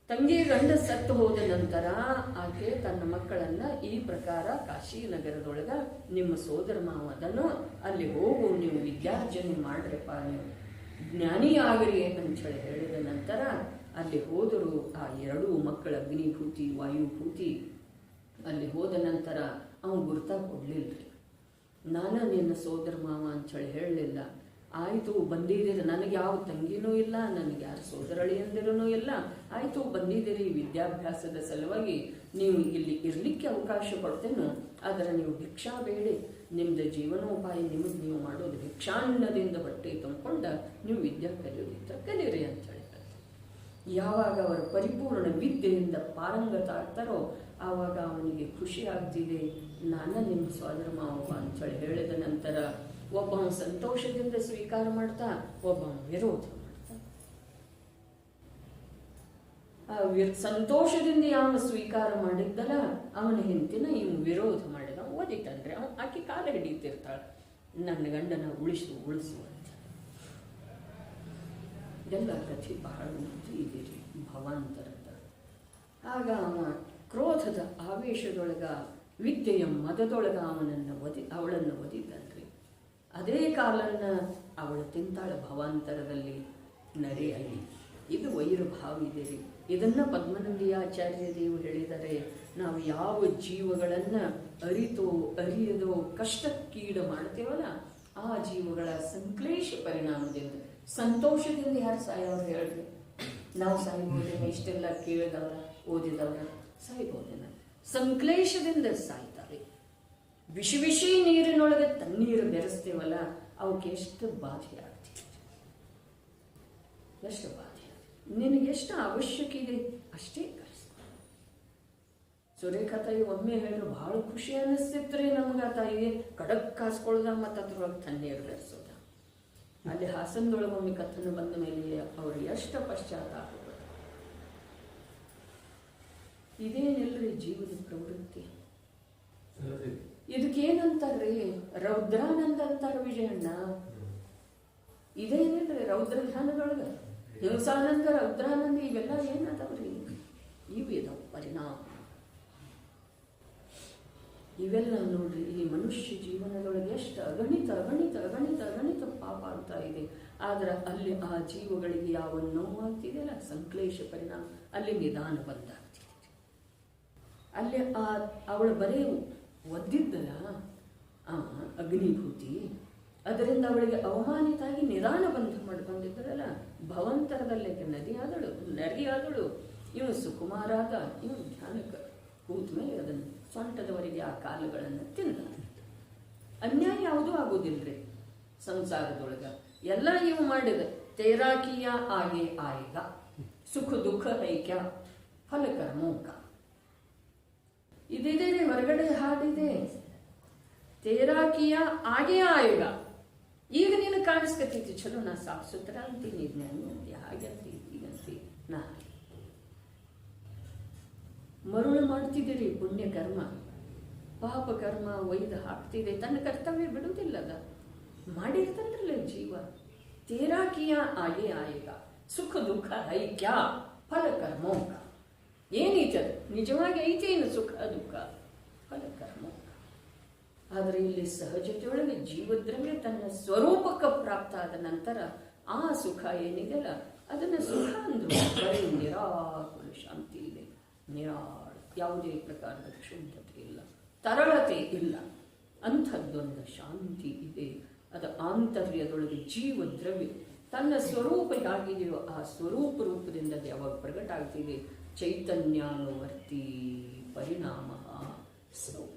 ತಂಗಿ ಗಂಡ ಸತ್ತು ಹೋದ ನಂತರ ಆಕೆ ತನ್ನ ಮಕ್ಕಳನ್ನ ಈ ಪ್ರಕಾರ ಕಾಶಿ ನಗರದೊಳಗ ನಿಮ್ಮ ಸೋದರ ಮಾವ ಅದನ್ನು ಅಲ್ಲಿ ಹೋಗು, ನೀವು ವಿದ್ಯಾರ್ಜನೆ ಮಾಡ್ರಪ್ಪ, ನೀವು ಜ್ಞಾನಿ ಆಗ್ರಿ ಅಂತೇಳಿ ಹೇಳಿದ ನಂತರ ಅಲ್ಲಿ ಹೋದರು. ಆ ಎರಡೂ ಮಕ್ಕಳ ಅಗ್ನಿಭೂತಿ ವಾಯುಭೂತಿ ಅಲ್ಲಿ ಹೋದ ನಂತರ ಅವನು ಗುರ್ತಾ ಕೊಡ್ಲಿಲ್ರಿ. ನಾನು ನಿನ್ನ ಸೋದರ ಮಾವ ಅಂಥೇಳಿ ಹೇಳಲಿಲ್ಲ. ಆಯಿತು ಬಂದಿದ್ದೀರಿ, ನನಗೆ ಯಾವ ತಂಗಿನೂ ಇಲ್ಲ, ನನಗೆ ಯಾರು ಸೋದರಳಿಯಂದಿರೂ ಇಲ್ಲ. ಆಯಿತು ಬಂದಿದ್ದೀರಿ ವಿದ್ಯಾಭ್ಯಾಸದ ಸಲುವಾಗಿ, ನೀವು ಇಲ್ಲಿ ಇರಲಿಕ್ಕೆ ಅವಕಾಶ ಕೊಡ್ತೇನೋ, ಆದರೆ ನೀವು ಭಿಕ್ಷಾ ಬೇಡಿ, ನಿಮ್ಮದು ಜೀವನೋಪಾಯ ನಿಮಗೆ ನೀವು ಮಾಡೋದು ಭಿಕ್ಷಾನ್ನದಿಂದ ಹೊಟ್ಟೆ ತುಂಬಿಕೊಂಡ ನೀವು ವಿದ್ಯಾ ಕಲಿಯೋದಿತ್ತ ಕಲೀರಿ ಅಂತ ಹೇಳ್ತಾರೆ. ಯಾವಾಗ ಅವರ ಪರಿಪೂರ್ಣ ವಿದ್ಯೆಯಿಂದ ಪಾರಂಗತ ಆಗ್ತಾರೋ ಆವಾಗ ಅವನಿಗೆ ಖುಷಿ ಆಗ್ತಿದೆ, ನಾನು ನಿಮ್ಮ ಸೋದರ ಮಾವ ಅಂತೇಳಿ ಹೇಳಿದ ನಂತರ ಒಬ್ಬ ಸಂತೋಷದಿಂದ ಸ್ವೀಕಾರ ಮಾಡ್ತಾ, ಒಬ್ಬ ವಿರೋಧ ಮಾಡ್ತಾ. ಸಂತೋಷದಿಂದ ಯಾವ ಸ್ವೀಕಾರ ಮಾಡಿದ್ದಲ್ಲ ಅವನ ಹೆಂಡತಿನ ಇವನು ವಿರೋಧ ಮಾಡಿದ, ಓದಿತಂದ್ರೆ ಆಕೆ ಕಾಲ ಹಿಡಿಯುತ್ತಿರ್ತಾಳೆ, ನನ್ನ ಗಂಡನ ಉಳಿಸು ಅಂತ. ಎಲ್ಲ ಕಥೆ ಬಹಳ ಇದೆ ರೀ ಭವಾಂತರದ. ಆಗ ಅವ ಕ್ರೋಧದ ಆವೇಶದೊಳಗ ವಿದ್ಯೆಯ ಮದದೊಳಗ ಅವಳನ್ನು ಒದಿದ್ದನ್ರಿ. ಅದೇ ಕಾಲನ್ನ ಅವಳು ತಿಂತಾಳ ಭವಾಂತರದಲ್ಲಿ ನರೆಯಲ್ಲಿ. ಇದು ವೈರಭಾವ ಇದೆ ರೀ. ಇದನ್ನ ಪದ್ಮನಂದಿಯಾಚಾರ್ಯ ದೇವರು ಹೇಳಿದರೆ, ನಾವು ಯಾವ ಜೀವಗಳನ್ನ ಅರಿಯದೋ ಕಷ್ಟಕ್ಕೀಡು ಮಾಡ್ತೇವಲ್ಲ ಆ ಜೀವಗಳ ಸಂಕ್ಲೇಶ ಪರಿಣಾಮದಿಂದ, ಸಂತೋಷದಿಂದ ಯಾರು ಸಾಯೋರು ಹೇಳ್ರಿ? ನಾವು ಸಾಯ್ಬೋದೇನ? ಇಷ್ಟೆಲ್ಲ ಕೇಳಿದವರ ಓದಿದವರ ಸಾಯ್ಬೋದೇನ? ಸಂಕ್ಲೇಶದಿಂದ ಸಾಯ್ತಾರೆ. ಬಿಸಿ ನೀರಿನೊಳಗೆ ತಣ್ಣೀರು ಬೆರೆಸ್ತೇವಲ್ಲ ಅವಕ್ಕೆ ಎಷ್ಟು ಬಾಧೆ ಆಗ್ತಿದೆ, ಎಷ್ಟು ಬಾಧೆ. ನಿನಗೆ ಎಷ್ಟು ಅವಶ್ಯಕ ಇದೆ ಅಷ್ಟೇ ಕಲಿಸ. ಸುರೇಖಾ ತಾಯಿ ಒಮ್ಮೆ ಹೇಳಿದ್ರು ಬಹಳ ಖುಷಿ ಅನ್ನಿಸ್ತಿತ್ರಿ ನಮ್ಗೆ. ಆ ತಾಯಿಗೆ ಕಡಕ್ ಕಾಸ್ಕೊಳ್ದ ಮತ್ತು ಅದ್ರೊಳಗೆ ತಣ್ಣೀರು ಬೆರೆಸೋದ. ಅಲ್ಲಿ ಹಾಸನದೊಳಗೆ ಒಮ್ಮೆ ಕಥನ ಬಂದ ಮೇಲೆ ಅವರು ಎಷ್ಟು ಪಶ್ಚಾತ್ತಾಪ. ಇದೇನಿಲ್ರಿ ಜೀವದ ಪ್ರವೃತ್ತಿ. ಇದಕ್ಕೇನಂತಾರ್ರಿ? ರೌದ್ರಾನಂದ ಅಂತಾರ ವಿಜಯಣ್ಣ. ಇದೇನಿಲ್ರಿ ರೌದ್ರ ಧ್ಯಾನದೊಳಗ ಹಿಂಸಾನಂದ ರೌದ್ರಾನಂದ ಇವೆಲ್ಲ ಏನದವ್ರಿ? ಇವಿದವು ಪರಿಣಾಮ. ಇವೆಲ್ಲ ನೋಡ್ರಿ ಈ ಮನುಷ್ಯ ಜೀವನದೊಳಗೆ ಎಷ್ಟು ಅಗಣಿತ ಅಗಣಿತ ಅಗಣಿತ ಅಗಣಿತ ಪಾಪ ಆಗ್ತಾ ಇದೆ. ಆದ್ರೆ ಅಲ್ಲಿ ಆ ಜೀವಗಳಿಗೆ ಯಾವ ನೋವಾಗ್ತಿದೆಯಲ್ಲ ಸಂಕ್ಲೇಶ ಪರಿಣಾಮ, ಅಲ್ಲಿ ನಿಧಾನ ಬಂದಾಗ್ತಿದೆ. ಅಲ್ಲಿ ಅವಳು ಬರೀ ಒದ್ದಿದ್ದಲ್ಲ ಅಗ್ನಿಭೂತಿ, ಅದರಿಂದ ಅವಳಿಗೆ ಅವಮಾನಿತಾಗಿ ನಿಧಾನ ಬಂದಿದ್ದರಲ್ಲ ಭವಂತರದಲ್ಲೇ ನರಿಯಾದಳು. ಇವನು ಸುಕುಮಾರಾದ, ಇವನು ಧ್ಯಾನಕ್ಕೆ ಕೂತ ಮೇಲೆ ಅದನ್ನು ಸೊಂಟದವರೆಗೆ ಆ ಕಾಲುಗಳನ್ನು ತಿಂದ. ಅನ್ಯಾಯ ಯಾವುದೂ ಆಗೋದಿಲ್ರಿ ಸಂಸಾರದೊಳಗ. ಎಲ್ಲ ಇವು ಮಾಡಿದ ತೇರಾಕಿಯ ಆಗೆ ಆಯಿಗ ಸುಖ ದುಃಖ ಐಕ್ಯ ಫಲಕರ್ಮೋಕ. ಇದಿದೆ ಹೊರಗಡೆ ಹಾಡಿದೆ, ತೇರಾಕಿಯ ಆಗೆ ಆಯಿಗ. ಈಗ ನೀನು ಕಾಣಿಸ್ಕತ್ತೈತಿ, ಚಲೋ ನಾ ಸಾಫ್ ಸುತ್ರ ಅಂತೀನಿ, ಜ್ಞಾನಿ ಅಂತಿ, ಹಾಗಂತಿ ಹೀಗಂತಿ. ನಾ ಮರುಳು ಮಾಡ್ತಿದ್ದೀರಿ ಪುಣ್ಯ ಕರ್ಮ, ಪಾಪ ಕರ್ಮ ಒಯ್ದು ಹಾಕ್ತಿದೆ. ತನ್ನ ಕರ್ತವ್ಯ ಬಿಡುವುದಿಲ್ಲ, ಅದ ಮಾಡಿರ್ತಂದ್ರಲ್ಲ ಜೀವ. ತೇರಾಕಿಯ ಆಗೆ ಆಯಿಗ ಸುಖ ದುಃಖ ಐಕ್ಯ ಫಲಕರ್ಮೋಕ. ಏನೈತದ ನಿಜವಾಗಿ ಐತೇನು ಸುಖ ದುಃಖ ಫಲಕರ್ಮೋಕ. ಆದರೆ ಇಲ್ಲಿ ಸಹಜತೆಯೊಳಗೆ ಜೀವದ್ರವ್ಯ ತನ್ನ ಸ್ವರೂಪಕ್ಕೆ ಪ್ರಾಪ್ತ ಆದ ನಂತರ ಆ ಸುಖ ಏನಿದೆಯಲ್ಲ ಅದನ್ನು ಸುಖ ಅಂದ್ರು. ಬರೀ ನಿರಾಕುಲ ಶಾಂತಿ ಇದೆ, ನಿರಾಳ, ಯಾವುದೇ ಪ್ರಕಾರದ ಕ್ಷುದ್ಧತೆ ಇಲ್ಲ, ತರಳತೆ ಇಲ್ಲ, ಅಂಥದ್ದೊಂದು ಶಾಂತಿ ಇದೆ. ಅದು ಆಂತರ್ಯದೊಳಗೆ ಜೀವದ್ರವ್ಯ ತನ್ನ ಸ್ವರೂಪ ಹೇಗಿದೆಯೋ ಆ ಸ್ವರೂಪ ರೂಪದಿಂದ ಅದು ಯಾವಾಗ ಪ್ರಕಟ ಆಗ್ತಿದೆ. ಚೈತನ್ಯಾನುವರ್ತಿ ಪರಿಣಾಮ ಸೌಮ್ಯ.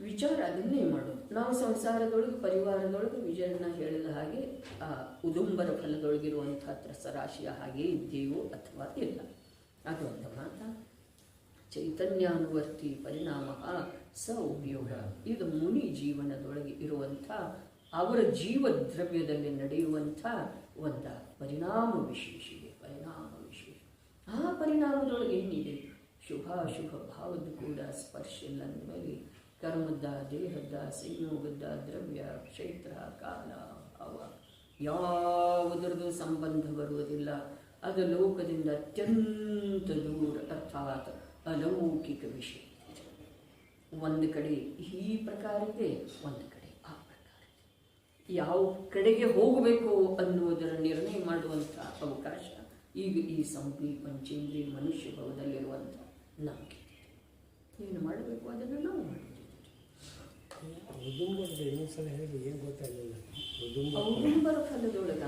ವಿಚಾರ ಅದನ್ನೇ ಮಾಡೋದು ನಾವು ಸಂಸಾರದೊಳಗೆ ಪರಿವಾರದೊಳಗೆ. ವಿಜಯಣ್ಣ ಹೇಳಿದ ಹಾಗೆ ಆ ಉದುಂಬರ ಫಲದೊಳಗಿರುವಂಥ ತ್ರಸರಾಶಿಯ ಹಾಗೆ ಇದ್ದೇವೋ ಅಥವಾ ಇಲ್ಲ, ಅದೊಂದು ಮಾತ. ಚೈತನ್ಯಾನುವರ್ತಿ ಪರಿಣಾಮ ಸೌಮ್ಯೋಗ. ಇದು ಮುನಿ ಜೀವನದೊಳಗೆ ಇರುವಂಥ ಅವರ ಜೀವದ್ರವ್ಯದಲ್ಲಿ ನಡೆಯುವಂಥ ಒಂದು ಪರಿಣಾಮ ವಿಶೇಷ ಇದೆ. ಪರಿಣಾಮ ವಿಶೇಷ. ಆ ಪರಿಣಾಮದೊಳಗೆ ಏನಿದೆ? ಶುಭಾಶುಭ ಭಾವದ ಕೂಡ ಸ್ಪರ್ಶ ಇಲ್ಲ ಅಂದಮೇಲೆ ಕರ್ಮದ, ದೇಹದ, ಸಂಯೋಗದ, ದ್ರವ್ಯ, ಕ್ಷೇತ್ರ, ಕಾಲ, ಭಾವ ಯಾವುದರದ್ದು ಸಂಬಂಧ ಬರುವುದಿಲ್ಲ. ಅದು ಲೋಕದಿಂದ ಅತ್ಯಂತ ದೂರ, ಅರ್ಥಾತ್ ಅಲೌಕಿಕ ವಿಷಯ. ಒಂದು ಕಡೆ ಈ ಪ್ರಕಾರ ಇದೆ, ಒಂದು ಕಡೆ ಆ ಪ್ರಕಾರ ಇದೆ. ಯಾವ ಕಡೆಗೆ ಹೋಗಬೇಕು ಅನ್ನುವುದರ ನಿರ್ಣಯ ಮಾಡುವಂಥ ಅವಕಾಶ ಈಗ ಈ ಸಂಪಿ ಪಂಚೇಂದ್ರಿಯ ಮನುಷ್ಯ ಭಾವದಲ್ಲಿರುವಂಥ ನಮಗೆ ಏನು ಮಾಡಬೇಕು ಅದನ್ನು ನಾವು ಮಾಡಿದ್ದೀವಿ. ಔದುಂಬರ ಫಲದೊಳಗ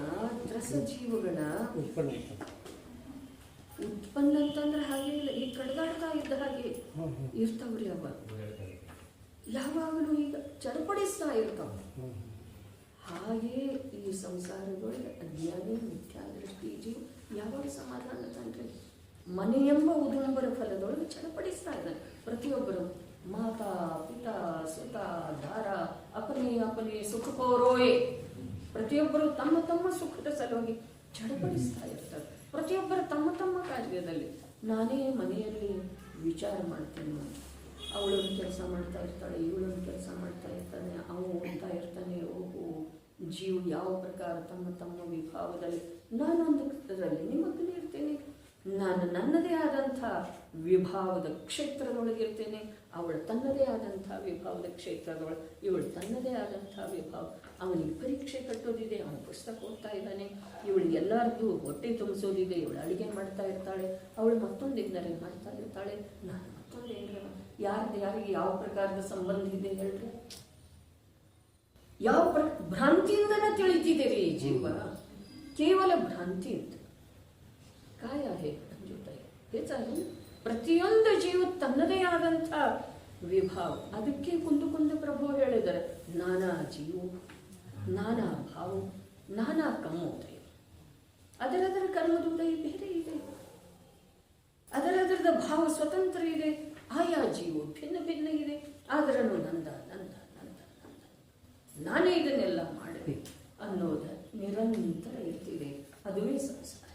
ರಸಜೀವಗಳ ಉತ್ಪನ್ನ ಅಂತಂದ್ರೆ ಹಾಗೆ ಇಲ್ಲ, ಈ ಕಡ್ದಾಡ್ತಾ ಇದ್ದ ಹಾಗೆ ಇರ್ತಾವ್ರಿ. ಅವ ಯಾವಾಗಲೂ ಈಗ ಚಡಪಡಿಸ್ತಾ ಇರ್ತಾವ. ಹಾಗೆ ಈ ಸಂಸಾರದೊಳಗೆ ಅಜ್ಞಾನಿ ಮಿಥ್ಯಾದೃಷ್ಟಿ ಜೀವ ಯಾವಾಗ ಸಮಾಧಾನ ತಂದ್ರೆ ಮನೆಯೆಂಬ ಉದುಂಬರ ಫಲದೊಳಗೆ ಚಡಪಡಿಸ್ತಾ ಇದ್ದಾನೆ. ಪ್ರತಿಯೊಬ್ಬರು ಮಾತಾ ಪಿತಾ ಸುತ ದಾರ ಅಪನೆ ಅಪನೆ ಸುಖ ಪೌರೋಯೆ, ಪ್ರತಿಯೊಬ್ಬರು ತಮ್ಮ ತಮ್ಮ ಸುಖದ ಸಲುವಾಗಿ ಚಡಪಡಿಸ್ತಾ ಇರ್ತಾರೆ. ಪ್ರತಿಯೊಬ್ಬರು ತಮ್ಮ ತಮ್ಮ ಕಾರ್ಯದಲ್ಲಿ ನಾನೇ ಮನೆಯಲ್ಲಿ ವಿಚಾರ ಮಾಡ್ತೇನೆ, ಅವಳೊಂದು ಕೆಲಸ ಮಾಡ್ತಾ ಇರ್ತಾಳೆ, ಇವಳೊಂದು ಕೆಲಸ ಮಾಡ್ತಾ ಇರ್ತಾನೆ, ಅವನು ಓದ್ತಾ ಇರ್ತಾನೆ. ಓಹೋ, ಜೀವ ಯಾವ ಪ್ರಕಾರ ತಮ್ಮ ತಮ್ಮ ವಿಭಾವದಲ್ಲಿ, ನಾನೊಂದು ಇದರಲ್ಲಿ ನಿಮ್ಮಲ್ಲಿ ಇರ್ತೇನೆ, ನಾನು ನನ್ನದೇ ಆದಂಥ ವಿಭಾವದ ಕ್ಷೇತ್ರದೊಳಗಿರ್ತೇನೆ, ಅವಳು ತನ್ನದೇ ಆದಂಥ ವಿಭಾವದ ಕ್ಷೇತ್ರದೊಳಗೆ, ಇವಳು ತನ್ನದೇ ಆದಂಥ ವಿಭಾವ. ಅವನಿಗೆ ಪರೀಕ್ಷೆ ಕಟ್ಟೋದಿದೆ, ಅವನು ಪುಸ್ತಕ ಓದ್ತಾ ಇದ್ದಾನೆ, ಇವಳು ಎಲ್ಲರಿಗೂ ಹೊಟ್ಟೆ ತುಂಬಿಸೋದಿದೆ, ಇವಳು ಅಡುಗೆ ಮಾಡ್ತಾ ಇರ್ತಾಳೆ, ಅವಳು ಮತ್ತೊಂದು ಏನಾರೆ ಮಾಡ್ತಾ ಇರ್ತಾಳೆ, ನಾನು ಮತ್ತೊಂದು ಏನಾರ. ಯಾರಿಗೆ ಯಾವ ಪ್ರಕಾರದ ಸಂಬಂಧ ಇದೆ ಹೇಳ್ರಿ? ಯಾವ ಭ್ರಾಂತಿಯಿಂದನೇ ತಿಳಿತಿದ್ದೇವೆ ಈ ಜೀವ, ಕೇವಲ ಭ್ರಾಂತಿ ಅಂತ. ಕಾಯ ಹೆಚ್ಚಾಗಿ ಪ್ರತಿಯೊಂದು ಜೀವ ತನ್ನದೇ ಆದಂಥ ವಿಭಾವ. ಅದಕ್ಕೆ ಕುಂದು ಪ್ರಭು ಹೇಳಿದ್ದಾರೆ, ನಾನಾ ಜೀವ ನಾನಾ ಭಾವ ನಾನಾ ಕರ್ಮೋದಯ. ಅದರದರ ಕರ್ಮದ ಉದಯ ಬೇರೆ ಇದೆ, ಅದರದರದ ಭಾವ ಸ್ವತಂತ್ರ ಇದೆ. ಆಯಾ ಜೀವ ಭಿನ್ನ ಭಿನ್ನ ಇದೆ. ಆದರನು ನಂದ ನಂದ ನಂದ ನಂದ, ನಾನೇ ಇದನ್ನೆಲ್ಲ ಮಾಡಬೇಕು ಅನ್ನೋದು ನಿರಂತರ ಇರ್ತಿದೆ. ಅದುವೇ ಸಂಸಾರ.